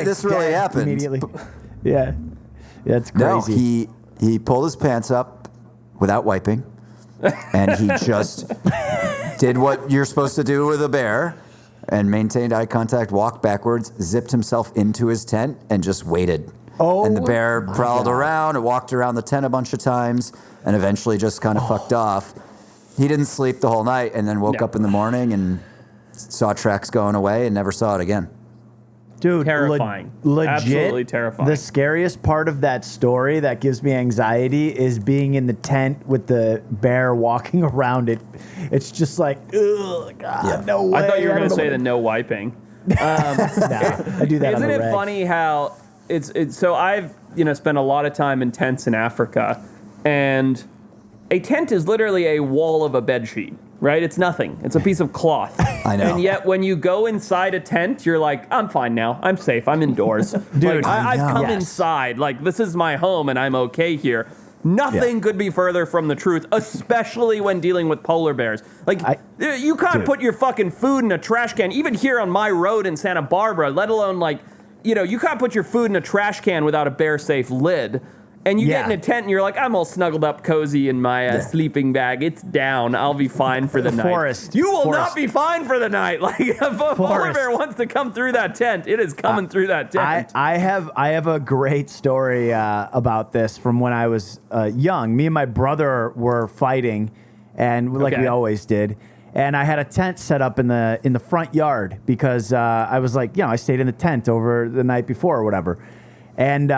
happened. Immediately. Yeah, it's crazy. No, he pulled his pants up without wiping, and he just did what you're supposed to do with a bear, and maintained eye contact, walked backwards, zipped himself into his tent, and just waited. Oh, and the bear prowled around and walked around the tent a bunch of times, and eventually just kind of fucked off. He didn't sleep the whole night, and then woke up in the morning and saw tracks going away and never saw it again. Dude, terrifying. Legit, Absolutely terrifying. The scariest part of that story that gives me anxiety is being in the tent with the bear walking around it. It's just like, ugh, God, no way. I thought you were going to say the no wiping. Nah, I do that on Isn't the it reg. funny how it's so I've spent a lot of time in tents in Africa, and a tent is literally a wall of a bed sheet, right? It's nothing. It's a piece of cloth. I know. And yet when you go inside a tent, you're like, I'm fine now. I'm safe. I'm indoors. Dude, I've come yes. inside. Like, this is my home and I'm okay here. Nothing could be further from the truth, especially when dealing with polar bears. Like, you can't put your fucking food in a trash can, even here on my road in Santa Barbara, let alone you can't put your food in a trash can without a bear-safe lid. And you get in a tent and you're like, I'm all snuggled up cozy in my sleeping bag. It's down. I'll be fine for the night. Forrest. You will not be fine for the night. Like, if a polar bear wants to come through that tent, it is coming through that tent. I have a great story about this from when I was young. Me and my brother were fighting, and we always did. And I had a tent set up in the front yard because I was like, I stayed in the tent over the night before or whatever. And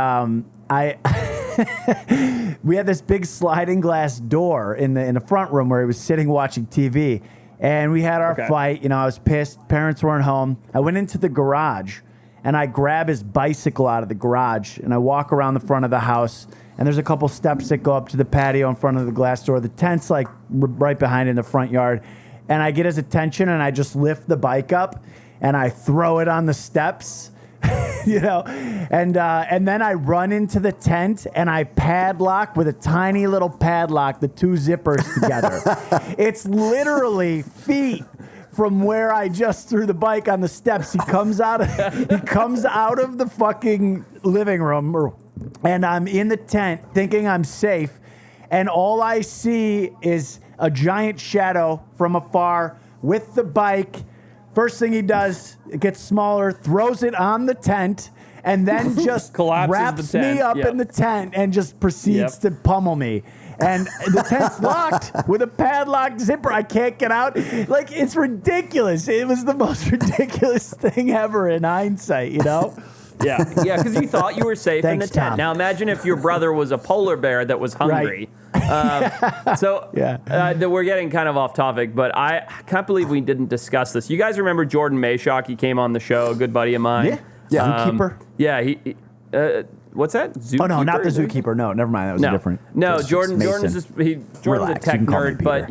we had this big sliding glass door in the front room where he was sitting watching TV. And we had our fight. I was pissed. Parents weren't home. I went into the garage, and I grab his bicycle out of the garage, and I walk around the front of the house, and there's a couple steps that go up to the patio in front of the glass door. The tent's like right behind in the front yard. And I get his attention, and I just lift the bike up, and I throw it on the steps, and then I run into the tent, and I padlock with a tiny little padlock the two zippers together. It's literally feet from where I just threw the bike on the steps. He comes out of the fucking living room, and I'm in the tent thinking I'm safe, and all I see is a giant shadow from afar with the bike. First thing he does, it gets smaller, throws it on the tent, and then just wraps me up in the tent and just proceeds to pummel me. And the tent's locked with a padlocked zipper. I can't get out. Like, it's ridiculous. It was the most ridiculous thing ever in hindsight, Yeah, because you thought you were safe in the Thanks, tent. Tom. Now imagine if your brother was a polar bear that was hungry. We're getting kind of off topic, but I can't believe we didn't discuss this. You guys remember Jordan Mayshock? He came on the show, a good buddy of mine. Yeah, keeper. Yeah, what's that? Zookeeper? Oh no, not the zookeeper. No, never mind. That was a different. No, Jordan's Mason. Jordan's Relax, a tech you can call me nerd, but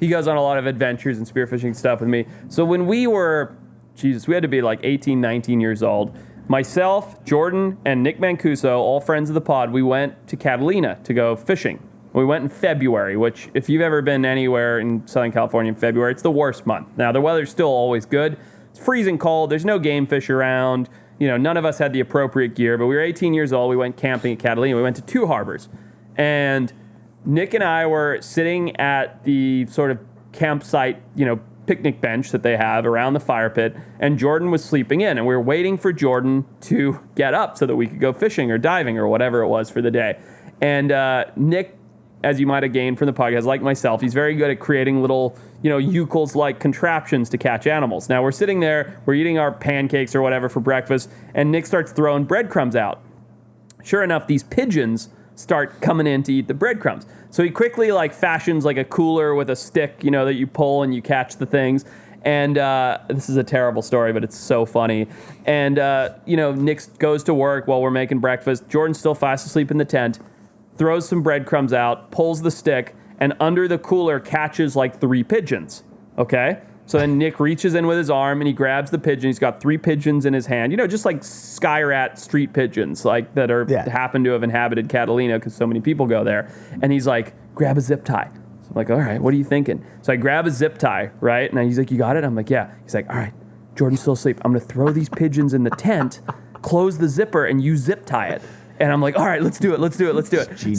he goes on a lot of adventures and spearfishing stuff with me. So when we were, Jesus, we had to be like 18, 19 years old. Myself, Jordan, and Nick Mancuso, all friends of the pod, we went to Catalina to go fishing. We went in February, which if you've ever been anywhere in Southern California in February, it's the worst month. Now, the weather's still always good. It's freezing cold. There's no game fish around. You know, none of us had the appropriate gear, but we were 18 years old. We went camping at Catalina. We went to 2 harbors. And Nick and I were sitting at the sort of campsite, picnic bench that they have around the fire pit, and Jordan was sleeping in, and we were waiting for Jordan to get up so that we could go fishing or diving or whatever it was for the day. And Nick, as you might have gained from the podcast, like myself, he's very good at creating little, Eucals-like contraptions to catch animals. Now, we're sitting there, we're eating our pancakes or whatever for breakfast, and Nick starts throwing breadcrumbs out. Sure enough, these pigeons start coming in to eat the breadcrumbs. So he quickly fashions a cooler with a stick, that you pull and you catch the things. And this is a terrible story, but it's so funny. And, Nick goes to work while we're making breakfast. Jordan's still fast asleep in the tent, throws some breadcrumbs out, pulls the stick, and under the cooler catches 3 pigeons, okay? So then Nick reaches in with his arm and he grabs the pigeon. He's got 3 pigeons in his hand, just like sky rat street pigeons, that are happen to have inhabited Catalina because so many people go there. And he's like, grab a zip tie. So I'm like, all right, what are you thinking? So I grab a zip tie, right? And he's like, you got it? I'm like, yeah. He's like, all right, Jordan's still asleep. I'm going to throw these pigeons in the tent, close the zipper, and you zip tie it. And I'm like, all right, let's do it. Genius.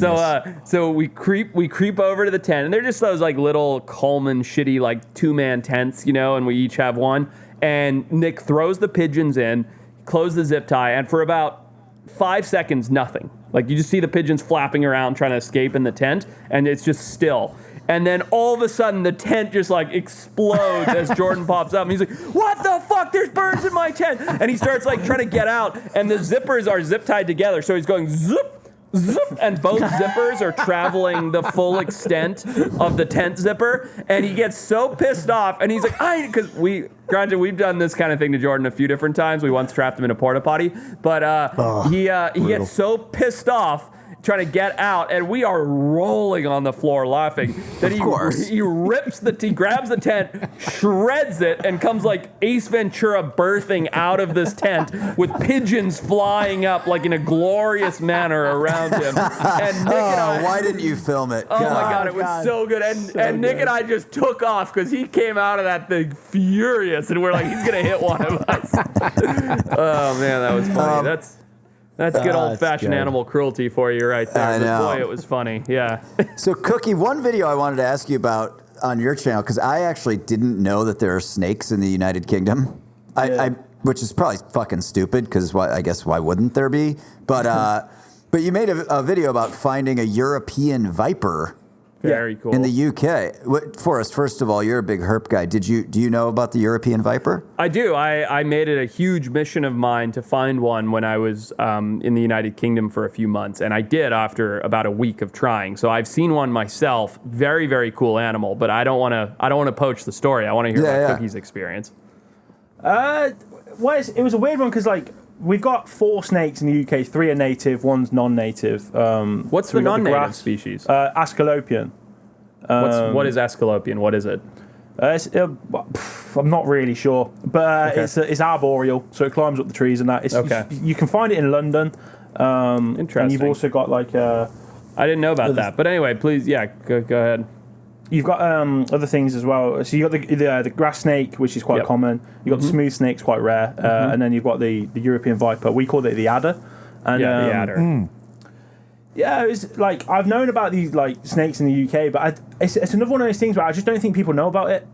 So we creep over to the tent, and they're just those little Coleman shitty 2-man tents, and we each have one. And Nick throws the pigeons in, close the zip tie, and for about 5 seconds, nothing. You just see the pigeons flapping around trying to escape in the tent, and it's just still. And then all of a sudden, the tent just explodes as Jordan pops up. And he's like, what the fuck? There's birds in my tent. And he starts trying to get out. And the zippers are zip tied together. So he's going zip, zip. And both zippers are traveling the full extent of the tent zipper. And he gets so pissed off. And he's like, because we've done this kind of thing to Jordan a few different times. We once trapped him in a porta potty. But he gets so pissed off trying to get out, and we are rolling on the floor laughing. Then he grabs the tent, shreds it, and comes Ace Ventura birthing out of this tent with pigeons flying up in a glorious manner around him. And Nick and I, why didn't you film it? Oh my God, it was so good. And Nick and I just took off because he came out of that thing furious, and we're like, he's gonna hit one of us. Oh man, that was funny. That's good old-fashioned animal cruelty for you right there. I know. Boy, it was funny. Yeah. So, Cookie, one video I wanted to ask you about on your channel, because I actually didn't know that there are snakes in the United Kingdom, which is probably fucking stupid, because I guess why wouldn't there be? But you made a video about finding a European viper. Very cool. In the UK. Forrest, first of all, you're a big herp guy. Do you know about the European viper? I do. I made it a huge mission of mine to find one when I was in the United Kingdom for a few months, and I did after about a week of trying. So I've seen one myself. Very, very cool animal, but I don't want to poach the story. I want to hear about Cookie's experience. It was a weird one because we've got 4 snakes in the UK. 3 are native, 1's non-native. What's the non-native species? Asclepian. What is Asclepian? What is it? I'm not really sure, but it's arboreal, so it climbs up the trees and that. You can find it in London. Interesting. And you've also got I didn't know about that, but anyway, please, go ahead. You've got other things as well. So you got the grass snake, which is quite common. You got the smooth snakes, quite rare, and then you've got the European viper. We call it the adder. And, the adder. Yeah, it's I've known about these snakes in the UK, but it's another one of those things where I just don't think people know about it,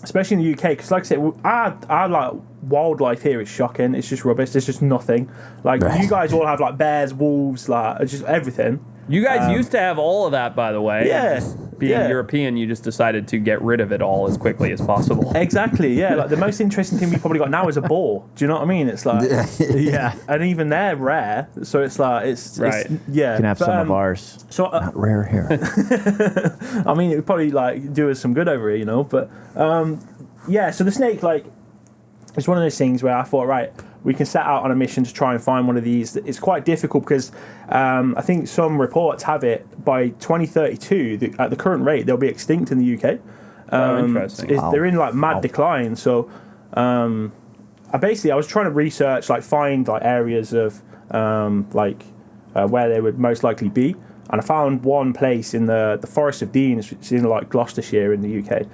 especially in the UK. Because I said, our wildlife here is shocking. It's just rubbish. There's just nothing. You guys all have bears, wolves, just everything. You guys used to have all of that, by the way. Yeah. Being European, you just decided to get rid of it all as quickly as possible. Exactly, yeah. The most interesting thing we've probably got now is a boar. Do you know what I mean? It's and even they're rare, so it's it's right. You can have some of ours. So not rare here. I mean, it would probably do us some good over here, but so the snake, it's one of those things where I thought, right, we can set out on a mission to try and find one of these. It's quite difficult because I think some reports have it by 2032, at the current rate, they'll be extinct in the UK. Interesting. They're in like mad decline. So I was trying to research, like find like areas of where they would most likely be. And I found one place in the Forest of Dean, it's in like Gloucestershire in the UK.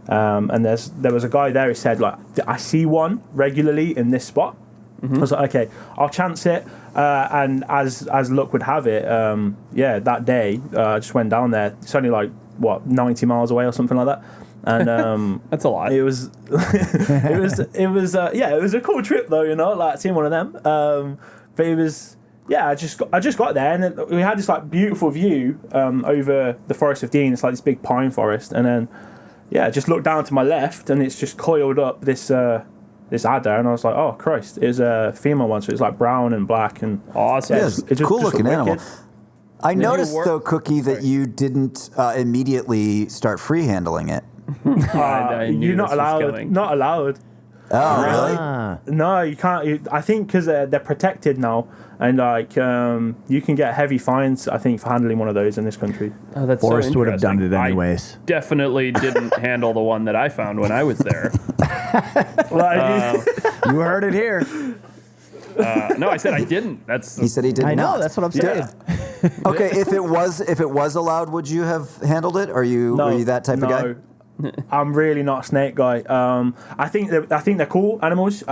And there was a guy there who said, like, I see one regularly in this spot. I was like, okay, I'll chance it. And as luck would have it, that day, I just went down there. It's only like, 90 miles away or something like that. And that's a lot. It was it was a cool trip though, like seeing one of them. But it was, I just got there, and we had this like beautiful view over the Forest of Dean. It's like this big pine forest, and then just looked down to my left, and it's just coiled up this adder, and I was like, oh Christ, it was a female one, so it's like brown and black and awesome. Yeah, it's cool looking animal. I noticed though, Cookie, that Sorry. you didn't immediately start free handling it. I knew you're not this was allowed. coming. Not allowed. Oh, really? No, you can't. I think because they're protected now, and like you can get heavy fines. I think for handling one of those in this country. Oh, that's Forrest so would have done it interesting. anyways. I definitely didn't handle the one that I found when I was there. You heard it here. No, I said I didn't. He said he didn't. I know. That's what I'm saying. Okay, if it was allowed, would you have handled it? Were you that type of guy? I'm really not a snake guy. I think they're cool animals.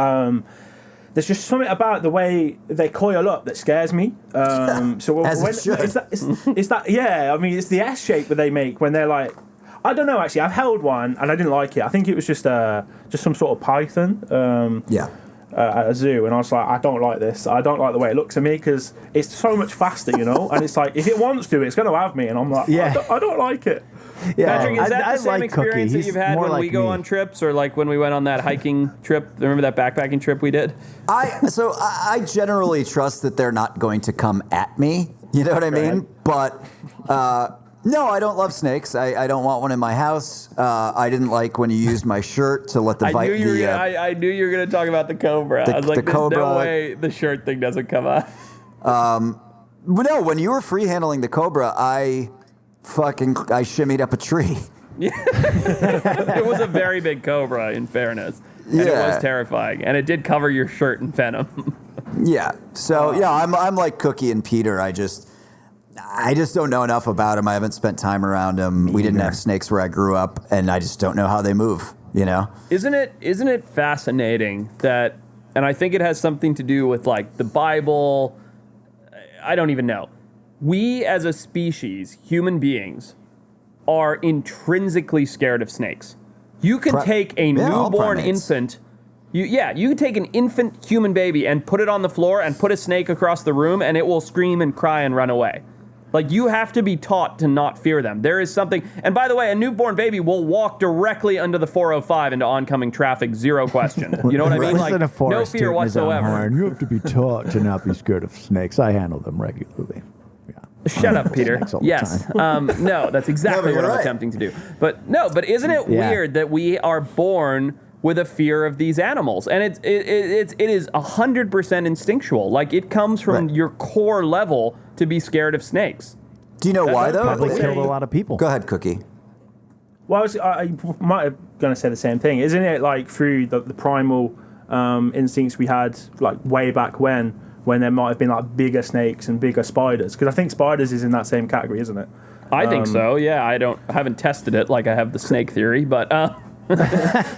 There's just something about the way they coil up that scares me. So As it should. it's that yeah. I mean, it's the S shape that they make when they're like. I don't know actually. I've held one and I didn't like it. I think it was just some sort of python. At a zoo, and I was like, I don't like this. I don't like the way it looks at me because it's so much faster, and it's like if it wants to, it's going to have me, and I'm like, I don't like it. Yeah, Patrick, is that the same like experience Cookie. that you've had He's more when we like go me. on trips, or like when we went on that hiking trip? Remember that backpacking trip we did? I generally trust that they're not going to come at me. You know what I mean? But no, I don't love snakes. I don't want one in my house. I didn't like when you used my shirt to let the I knew you were going to talk about the cobra. I was like, there's no way the shirt thing doesn't come up. But no, when you were free handling the cobra, I shimmied up a tree. It was a very big cobra, in fairness. And it was terrifying. And it did cover your shirt in venom. Yeah. So, I'm like Cookie and Peter. I just don't know enough about them. I haven't spent time around them. We didn't have snakes where I grew up, and I just don't know how they move, Isn't it fascinating that, and I think it has something to do with like the Bible, I don't even know. We as a species, human beings, are intrinsically scared of snakes. You could take a newborn infant, you can take an infant human baby and put it on the floor and put a snake across the room and it will scream and cry and run away. Like, you have to be taught to not fear them. There is something, and by the way, a newborn baby will walk directly under the 405 into oncoming traffic, zero question. You know what I mean? Like, no fear whatsoever. You have to be taught to not be scared of snakes. I handle them regularly. Shut up, Peter. Yes. No, that's exactly what I'm attempting to do. But isn't it weird that we are born with a fear of these animals? And it is 100% instinctual. Like, it comes from your core level to be scared of snakes. Do you know why, though? Probably killed a lot of people. Go ahead, Cookie. Well, I might have going to say the same thing. Isn't it like through the primal instincts we had, like way back when there might have been like bigger snakes and bigger spiders? Because I think spiders is in that same category, isn't it? I think so. Yeah, I haven't tested it like I have the snake theory, but. But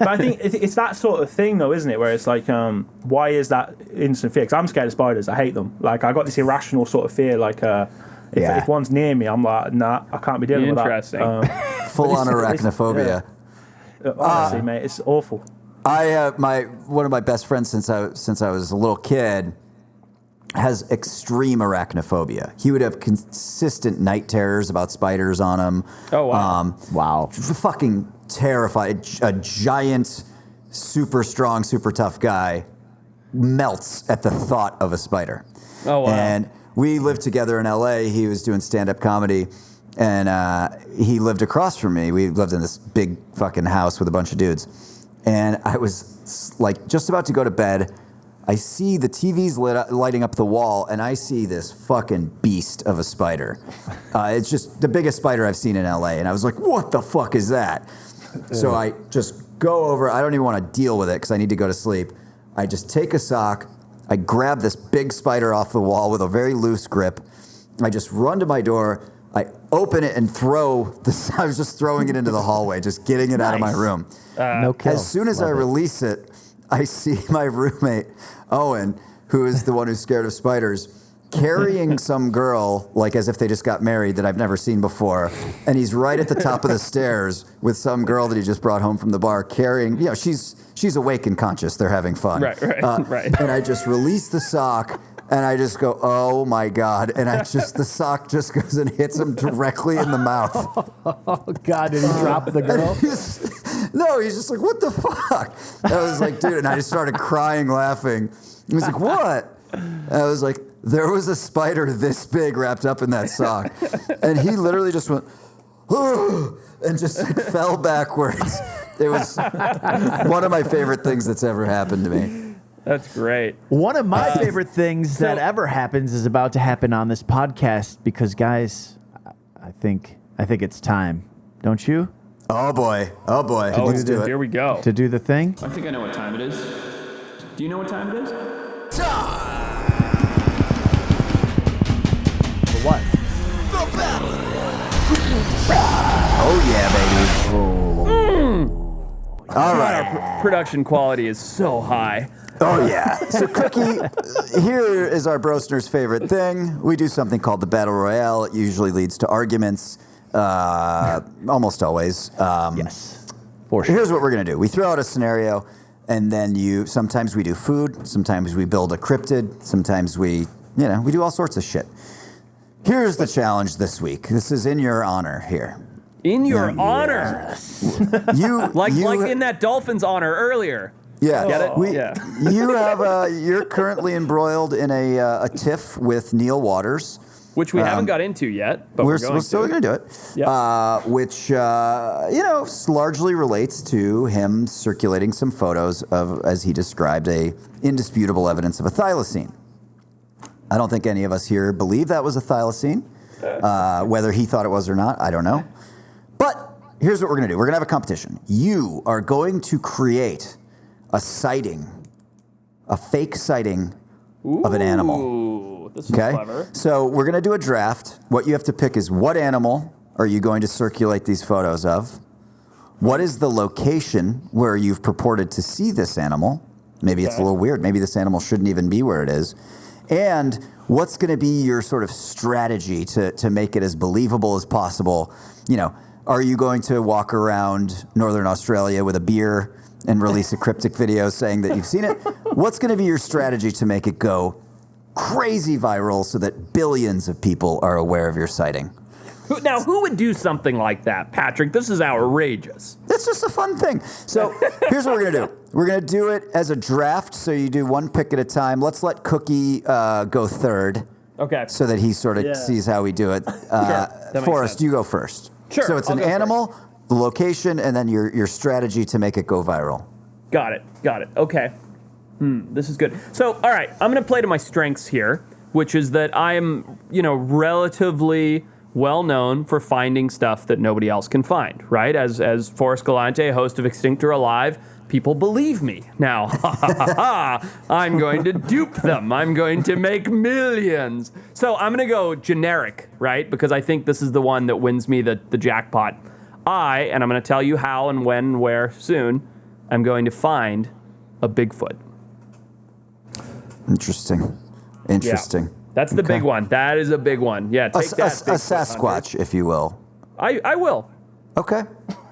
I think it's that sort of thing, though, isn't it? Where it's like, why is that instant fear? Because I'm scared of spiders. I hate them. Like, I got this irrational sort of fear. Like, if one's near me, I'm like, nah, I can't be dealing with that. Interesting. Full-on arachnophobia. Honestly, mate, it's awful. One of my best friends since I was a little kid has extreme arachnophobia. He would have consistent night terrors about spiders on him. Oh, wow. Wow. Fucking terrified. A giant, super strong, super tough guy melts at the thought of a spider. Oh, wow. And we lived together in LA. He was doing stand-up comedy, and he lived across from me. We lived in this big fucking house with a bunch of dudes. And I was like just about to go to bed. I see the TV's lighting up the wall, and I see this fucking beast of a spider. It's just the biggest spider I've seen in LA, and I was like, what the fuck is that? So I just go over. I don't even want to deal with it because I need to go to sleep. I just take a sock. I grab this big spider off the wall with a very loose grip. I just run to my door. I open it and I was just throwing it into the hallway, just getting it out of my room. No kill. As soon as I release it, I see my roommate, Owen, who is the one who's scared of spiders, carrying some girl, like as if they just got married, that I've never seen before. And he's right at the top of the stairs with some girl that he just brought home from the bar carrying, she's awake and conscious. They're having fun. Right. And I just release the sock and I just go, oh my God. And the sock just goes and hits him directly in the mouth. Oh God, did he drop the girl? No, he's just like, what the fuck? I was like, dude, and I just started crying, laughing. He was like, what? And I was like, there was a spider this big wrapped up in that sock. And he literally just went, and just like fell backwards. It was one of my favorite things that's ever happened to me. That's great. One of my favorite things that ever happens is about to happen on this podcast because, guys, I think it's time. Don't you? Oh boy. Let's do it. Here we go. To do the thing? I think I know what time it is. Do you know what time it is? For what? Oh yeah, baby. All right. Our production quality is so high. Oh, yeah. So, Cookie, here is our Brosner's favorite thing. We do something called the Battle Royale. It usually leads to arguments, almost always. Yes, for sure. Here's what we're going to do. We throw out a scenario, and then sometimes we do food, sometimes we build a cryptid, sometimes we do all sorts of shit. Here's the challenge this week. This is in your honor here. In your honor. Like in that Dolphins honor earlier. Yeah, get it? You're currently embroiled in a tiff with Neil Waters, which we haven't got into yet, but we're still going to do it. Yep. Which largely relates to him circulating some photos of, as he described, a indisputable evidence of a thylacine. I don't think any of us here believe that was a thylacine. Whether he thought it was or not, I don't know. But here's what we're going to do. We're going to have a competition. You are going to create a fake sighting of an animal. Ooh, this is clever. So we're going to do a draft. What you have to pick is what animal are you going to circulate these photos of? What is the location where you've purported to see this animal? Maybe it's a little weird. Maybe this animal shouldn't even be where it is. And what's going to be your sort of strategy to make it as believable as possible? Are you going to walk around Northern Australia with a beer and release a cryptic video saying that you've seen it? What's going to be your strategy to make it go crazy viral so that billions of people are aware of your sighting? Now, who would do something like that, Patrick? This is outrageous. It's just a fun thing. So here's what we're going to do. We're going to do it as a draft, so you do one pick at a time. Let's let Cookie go third. Okay. So that he sort of sees how we do it. Forrest, you go first. Sure. So it's an animal, the location, and then your strategy to make it go viral. Got it. Okay. This is good. So, all right, I'm going to play to my strengths here, which is that I am, relatively well known for finding stuff that nobody else can find, right? As Forrest Galante, host of Extinct or Alive, people believe me. Now, I'm going to dupe them. I'm going to make millions. So I'm going to go generic, right? Because I think this is the one that wins me the jackpot. And I'm going to tell you how and when and where soon, I'm going to find a Bigfoot. Interesting. Yeah. That's the big one. That is a big one. Yeah, take that. A Sasquatch, if you will. I will. Okay.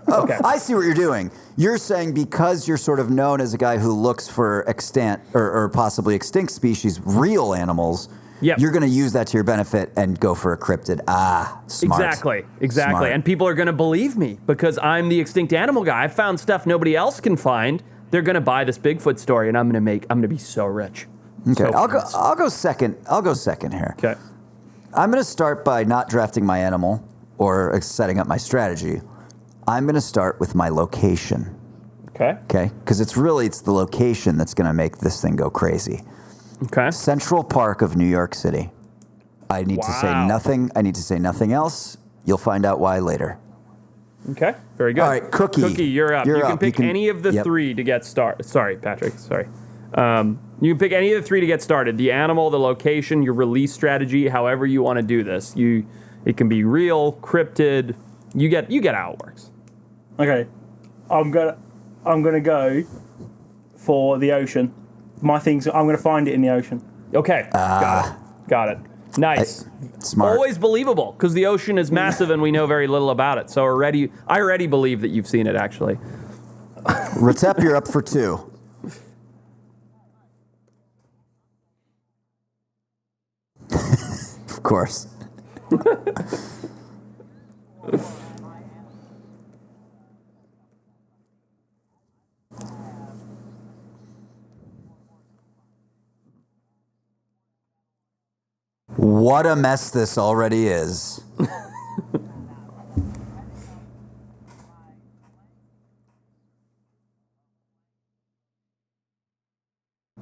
Okay. I see what you're doing. You're saying because you're sort of known as a guy who looks for extant or possibly extinct species, real animals, you're going to use that to your benefit and go for a cryptid. Smart. Exactly. Smart. And people are going to believe me because I'm the extinct animal guy. I found stuff nobody else can find. They're going to buy this Bigfoot story, and I'm going to be so rich. Okay, So I'll go second. I'll go second here. Okay. I'm going to start by not drafting my animal or setting up my strategy. I'm going to start with my location. Okay. Okay? Because it's the location that's going to make this thing go crazy. Okay. Central Park of New York City. I need to say nothing. I need to say nothing else. You'll find out why later. Okay. Very good. All right, Cookie. Cookie, you're up. You can pick any of the yep. three to get started. Sorry, Patrick. Sorry. You can pick any of the three to get started. The animal, the location, your release strategy, however you want to do this. It can be real, cryptid. You get how it works. Okay. I'm gonna go for the ocean. I'm gonna find it in the ocean. Okay. Got it. Nice. Smart. Always believable, because the ocean is massive and we know very little about it. So I already believe that you've seen it, actually. Retep, you're up for 2. Of course. What a mess this already is.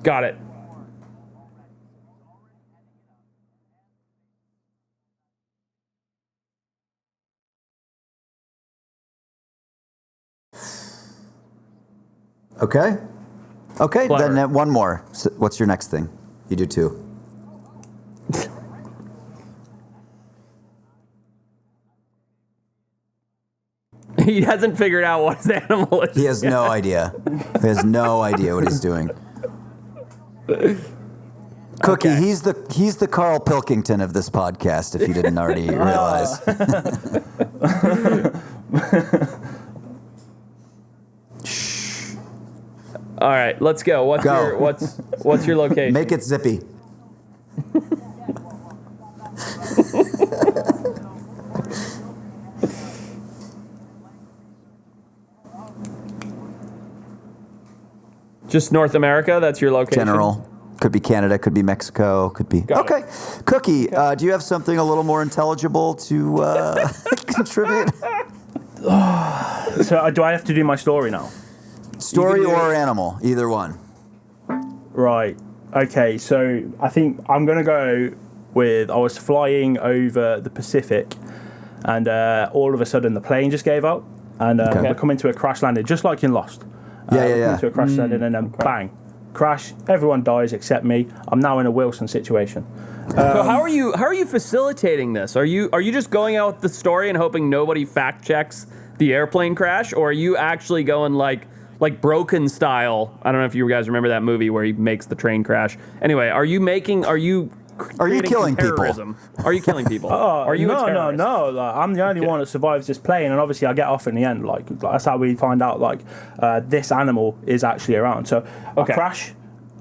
Got it. Okay. Okay, Clever. then one more. So what's your next thing? You do 2. He hasn't figured out what his animal is. He has no idea. He has no idea what he's doing. Cookie, Okay. he's the Carl Pilkington of this podcast, if you didn't already realize. Shh. All right, let's go. What's your location? Make it zippy. Just North America? That's your location? General. Could be Canada, could be Mexico, could be... Got okay. Cookie, do you have something a little more intelligible to contribute? So do I have to do my story now? Story or animal, either one. Right. Okay, so I think I'm going to go with, I was flying over the Pacific and all of a sudden the plane just gave up and we're coming to a crash landing, just like in Lost. Coming to a crash landing and then bang, crash, everyone dies except me. I'm now in a Wilson situation. So how are you facilitating this? Are you just going out with the story and hoping nobody fact checks the airplane crash, or are you actually going like Broken style? I don't know if you guys remember that movie where he makes the train crash. Anyway, are you killing people? Are you killing people? Are you No. Like, I'm the only one that survives this plane, and obviously I get off in the end. Like that's how we find out. Like this animal is actually around. So I crash.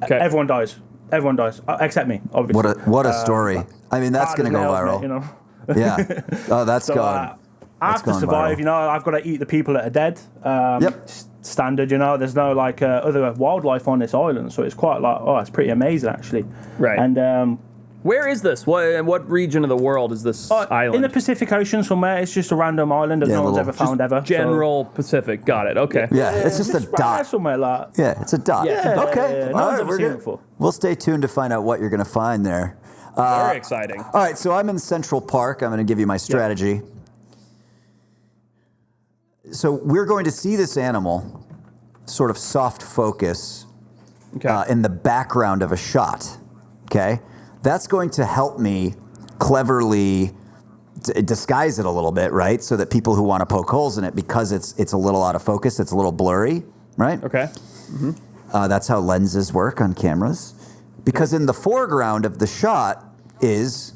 Okay. Everyone dies. Everyone dies except me. Obviously. What a story. I mean, that's going to go viral. You know. Yeah. Oh, that's So, gone. I have to survive. Viral. You know, I've got to eat the people that are dead. Yep. Standard. You know, there's no like other wildlife on this island, so it's quite like it's pretty amazing actually. Right. And where is this? What region of the world is this island? in the Pacific Ocean somewhere. It's just a random island that no one's ever found ever. General Pacific. Got it. Okay. Yeah, it's just a dot. Somewhere like. Yeah, it's a dot. Yeah, okay. no All one's right, ever seen it before. We'll stay tuned to find out what you're going to find there. Very exciting. All right, so I'm in Central Park. I'm going to give you my strategy. So we're going to see this animal sort of soft focus in the background of a shot. Okay? That's going to help me cleverly disguise it a little bit, right? So that people who want to poke holes in it, because it's a little out of focus, it's a little blurry, right? Okay. Mm-hmm. That's how lenses work on cameras. Because in the foreground of the shot is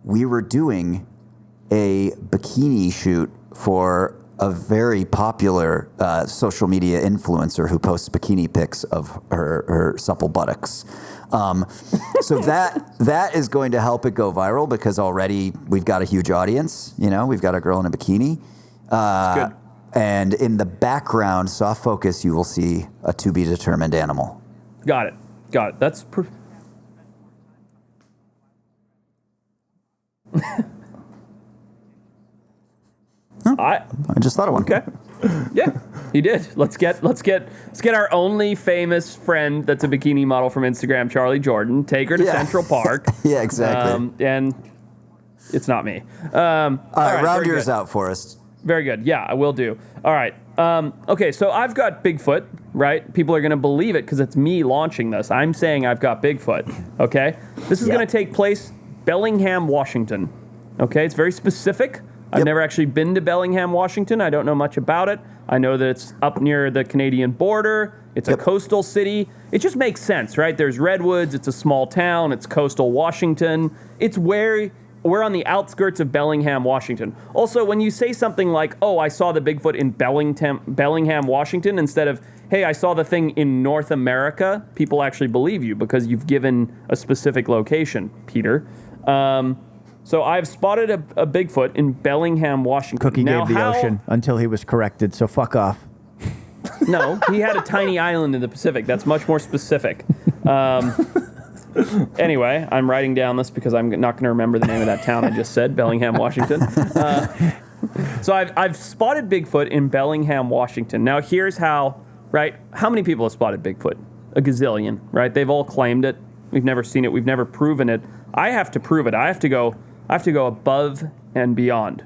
we were doing a bikini shoot for a very popular social media influencer who posts bikini pics of her supple buttocks. So that is going to help it go viral because already we've got a huge audience. You know, we've got a girl in a bikini. Good. And in the background, soft focus, you will see a to be determined animal. Got it. That's. I just thought of one. Okay. Yeah, he did. Let's get our only famous friend that's a bikini model from Instagram, Charlie Jordan. Take her to Central Park. Yeah, exactly. And it's not me. All right, round yours out for us. Very good. Yeah, I will do. All right. Okay, so I've got Bigfoot, right? People are going to believe it because it's me launching this. I'm saying I've got Bigfoot, okay? This is going to take place Bellingham, Washington, okay? It's very specific. I've never actually been to Bellingham, Washington. I don't know much about it. I know that it's up near the Canadian border. It's a coastal city. It just makes sense, right? There's redwoods. It's a small town. It's coastal Washington. It's where... We're on the outskirts of Bellingham, Washington. Also, when you say something like, oh, I saw the Bigfoot in Bellingham, Washington, instead of, hey, I saw the thing in North America, people actually believe you because you've given a specific location, Peter. So I've spotted a Bigfoot in Bellingham, Washington. Cookie gave the ocean until he was corrected, so fuck off. No, he had a tiny island in the Pacific. That's much more specific. Anyway, I'm writing down this because I'm not going to remember the name of that town I just said, Bellingham, Washington. So I've spotted Bigfoot in Bellingham, Washington. Now here's how, right? How many people have spotted Bigfoot? A gazillion, right? They've all claimed it. We've never seen it. We've never proven it. I have to prove it. I have to go above and beyond.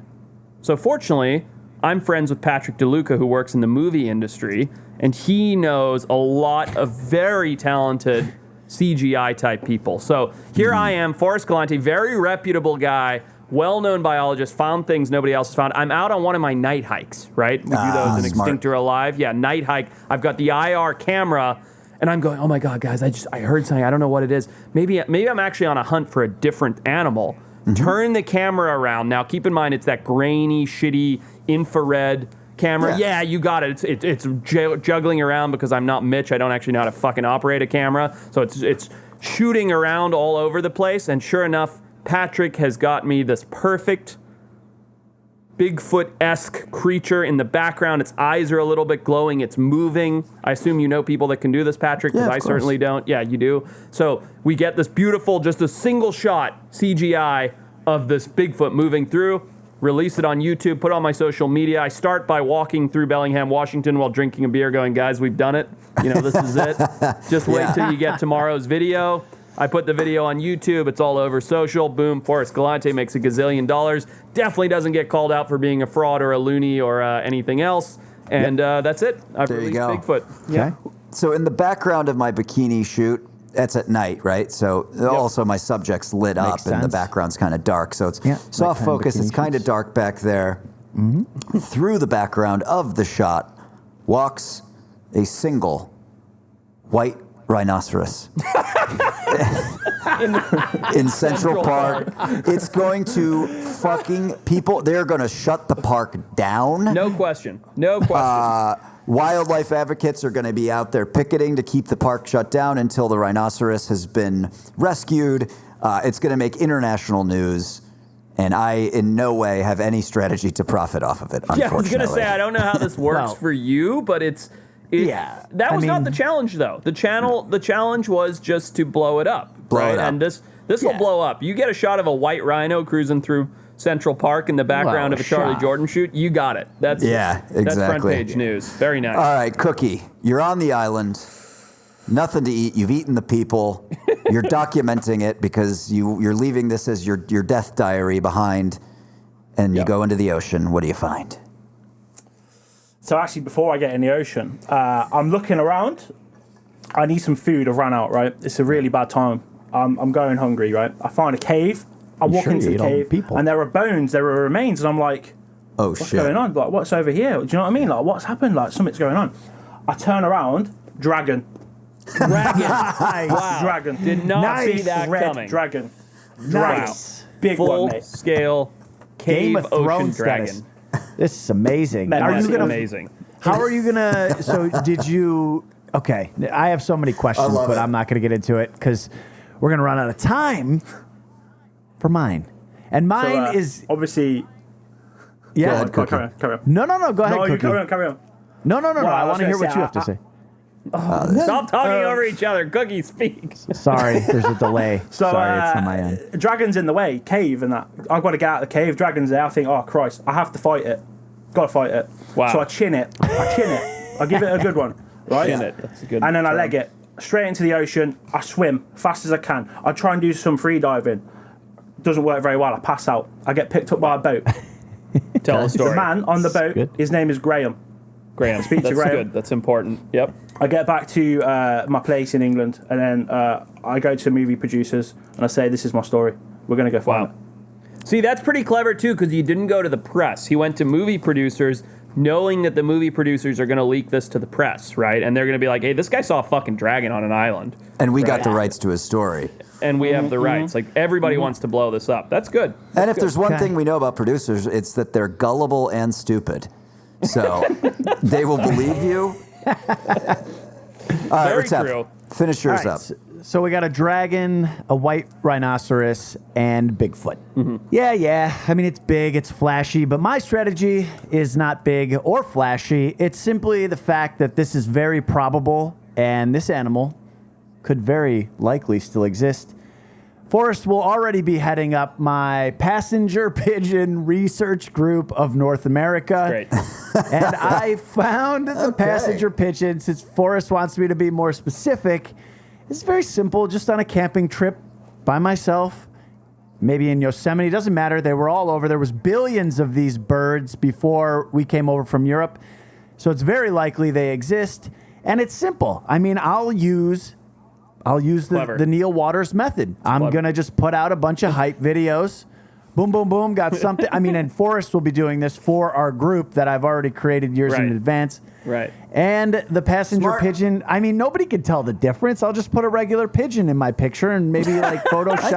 So fortunately, I'm friends with Patrick DeLuca, who works in the movie industry, and he knows a lot of very talented CGI type people. So here I am, Forrest Galante, very reputable guy, well-known biologist, found things nobody else has found. I'm out on one of my night hikes, right? We do those in Extinct or Alive. Yeah, night hike. I've got the IR camera, and I'm going, oh my God, guys, I heard something. I don't know what it is. Maybe I'm actually on a hunt for a different animal. Turn the camera around. Now, keep in mind, it's that grainy, shitty infrared camera. Yeah, you got it. It's juggling around because I'm not Mitch. I don't actually know how to fucking operate a camera. So it's shooting around all over the place. And sure enough, Patrick has got me this perfect Bigfoot-esque creature in the background. Its eyes are a little bit glowing. It's moving. I assume you know people that can do this, Patrick, because I certainly don't. Yeah, you do. So we get this beautiful, just a single shot CGI of this Bigfoot moving through. Release it on YouTube, put it on my social media. I start by walking through Bellingham, Washington while drinking a beer going, guys, we've done it. You know, this is it. Just wait till you get tomorrow's video. I put the video on YouTube. It's all over social. Boom, Forrest Galante makes $1 gazillion. Definitely doesn't get called out for being a fraud or a loony or anything else. And that's it. I've released Bigfoot. Okay. So in the background of my bikini shoot, that's at night, right? So also my subject's lit up and the background's kind of dark. So it's soft focus. It's kind of dark back there. Through the background of the shot walks a single white rhinoceros. in Central Park. It's going to fucking people. They're going to shut the park down. No question. No question. Wildlife advocates are going to be out there picketing to keep the park shut down until the rhinoceros has been rescued. It's going to make international news, and I in no way have any strategy to profit off of it, unfortunately. Yeah, I was going to say, I don't know how this works for you, but that was not the challenge, though. The challenge was just to blow it up. And this will blow up. You get a shot of a white rhino cruising through Central Park in the background of a Charlie Jordan shoot, you got it. That's front page news. Very nice. All right, Cookie, you're on the island. Nothing to eat. You've eaten the people. You're documenting it because you're leaving this as your death diary behind, and you go into the ocean. What do you find? So actually, before I get in the ocean, I'm looking around. I need some food. I've run out, right? It's a really bad time. I'm going hungry, right? I find a cave. I walk into the cave, and there are bones, there are remains, and I'm like, what's going on? Like, what's over here? Do you know what I mean? Like, what's happened? Like, something's going on. I turn around, dragon. Wow. Dragon. Did not see that coming. Dragon. Nice. Big full one, mate. Scale cave Game of ocean Thrones dragon. status. This is amazing. Man, Amazing. How are you gonna? So did you? Okay, I have so many questions, but I'm not gonna get into it because we're gonna run out of time for mine. And mine is obviously. Yeah. Go ahead, Cookie. Carry on. No. Go ahead, Cookie. Carry on. No. I want to hear what you have to say. Stop talking over each other. Cookie, speak. Sorry, there's a delay. Sorry, it's on my end. Dragon's in the way, cave and that. I've got to get out of the cave. Dragon's there. I think, oh Christ, I have to fight it. Gotta fight it. Wow. So I chin it. I give it a good one, right? Chin it. That's a good And then I term. leg it straight into the ocean. I swim fast as I can. I try and do some free diving. Doesn't work very well. I pass out. I get picked up by a boat. Tell a story. The man on the boat, good. his name is Graham. Graham. Speak to That's Graham. good. That's important. Yep. I get back to my place in England, and then I go to movie producers and I say, "This is my story. We're gonna go find it." See, that's pretty clever too, because you didn't go to the press. He went to movie producers, knowing that the movie producers are going to leak this to the press, right? And they're going to be like, "Hey, this guy saw a fucking dragon on an island, And we got the rights to his story. and we have the rights." Like everybody wants to blow this up. That's good. And if there's one Okay. thing we know about producers, it's that they're gullible and stupid. So they will believe you. All right, Very Retep, true. finish yours All up. right, so we got a dragon, a white rhinoceros, and Bigfoot. Yeah. I mean, it's big, it's flashy, but my strategy is not big or flashy. It's simply the fact that this is very probable, and this animal could very likely still exist. Forrest will already be heading up my passenger pigeon research group of North America. Great. And I found the Okay. passenger pigeon, since Forrest wants me to be more specific. It's very simple, just on a camping trip by myself, maybe in Yosemite, doesn't matter. They were all over. There was billions of these birds before we came over from Europe. So it's very likely they exist. And it's simple. I mean, I'll use Clever. the Neil Waters method. I'm clever. going to just put out a bunch of hype videos. Boom, boom, boom, got something. I mean, and Forrest will be doing this for our group that I've already created years in Right. advance. Right. And the passenger Smart. pigeon, I mean, nobody can tell the difference. I'll just put a regular pigeon in my picture and maybe like Photoshop.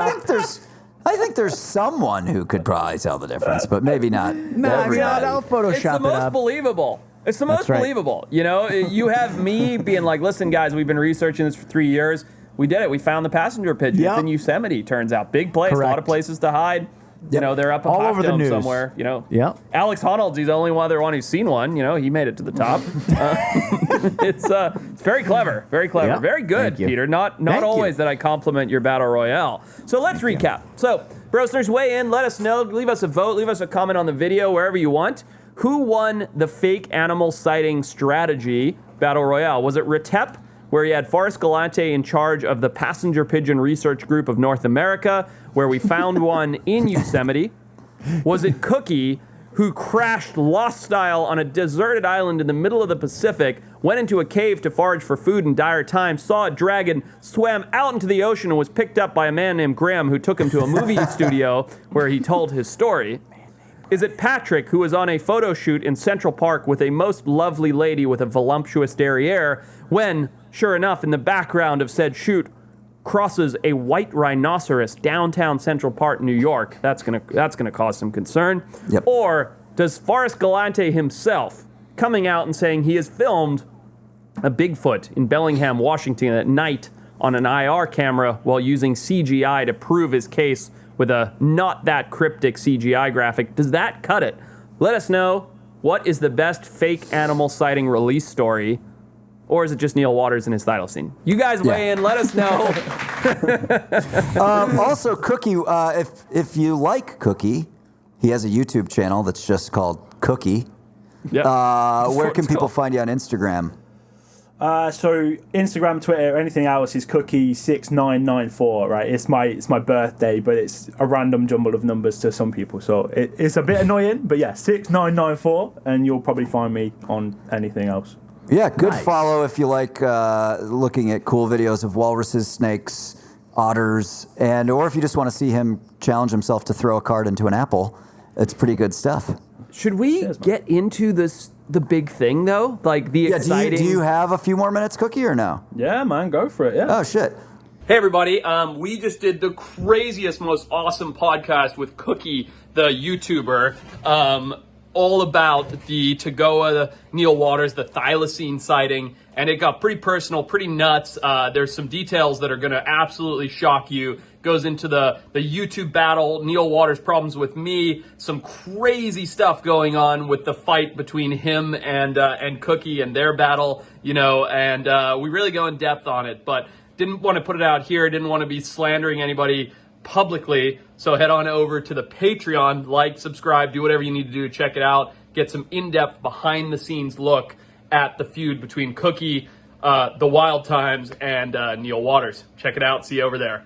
I think there's someone who could probably tell the difference, but maybe not. No, I mean, everybody. I'll It's the Photoshop it most up. believable. It's the most That's right. believable. You know, you have me being like, "Listen, guys, we've been researching this for 3 years. We did it. We found the passenger pigeon. Yep. It's in Yosemite. Turns out, big place, a lot Correct. of places to hide. You know, they're up in All Hot over the Dome news. somewhere. You know, Yep. Alex Honnold's he's the only other one who's seen one. You know, he made it to the top. It's very clever, very clever, Yep. very good, Thank you. Peter. Not Thank you. always that I compliment your battle royale. So let's recap. So, Brosners, weigh in. Let us know. Leave us a vote. Leave us a comment on the video wherever you want. Who won the fake animal sighting strategy battle royale? Was it Retep, where he had Forrest Galante in charge of the passenger pigeon research group of North America, where we found one in Yosemite? Was it Cookie, who crashed lost style on a deserted island in the middle of the Pacific, went into a cave to forage for food in dire times, saw a dragon, swam out into the ocean, and was picked up by a man named Graham, who took him to a movie studio where he told his story? Is it Patrick, who was on a photo shoot in Central Park with a most lovely lady with a voluptuous derriere, when, sure enough, in the background of said shoot, crosses a white rhinoceros downtown Central Park, New York? That's gonna cause some concern. Yep. Or does Forrest Galante himself coming out and saying he has filmed a Bigfoot in Bellingham, Washington at night on an IR camera while using CGI to prove his case with a not that cryptic CGI graphic? Does that cut it? Let us know. What is the best fake animal sighting release story? Or is it just Neil Waters and his thylacine? You guys weigh in. Let us know. Also, Cookie, if you like Cookie, he has a YouTube channel that's just called Cookie. Yep. Where can people find you on Instagram? So Instagram, Twitter, anything else is Cookie6994, right? It's my birthday, but it's a random jumble of numbers to some people, so it's a bit annoying. But yeah, 6994, and you'll probably find me on anything else. Yeah, good Nice. follow if you like looking at cool videos of walruses, snakes, otters, or if you just want to see him challenge himself to throw a card into an apple. It's pretty good stuff. Should we get into the big thing though? Like the Yeah, exciting. do you have a few more minutes, Cookie, or no? Yeah, man, go for it. Yeah. Oh, shit. Hey everybody, we just did the craziest, most awesome podcast with Cookie, the YouTuber, all about the Tagoa, the Neil Waters, the thylacine sighting, and it got pretty personal, pretty nuts. There's some details that are going to absolutely shock you. Goes into the YouTube battle, Neil Waters' problems with me, some crazy stuff going on with the fight between him and Cookie and their battle, and we really go in depth on it, but didn't want to put it out here, didn't want to be slandering anybody publicly, so head on over to the Patreon, like, subscribe, do whatever you need to do to check it out. get some in-depth, behind-the-scenes look at the feud between Cookie, the Wild Times, and Neil Waters. Check it out. See you over there.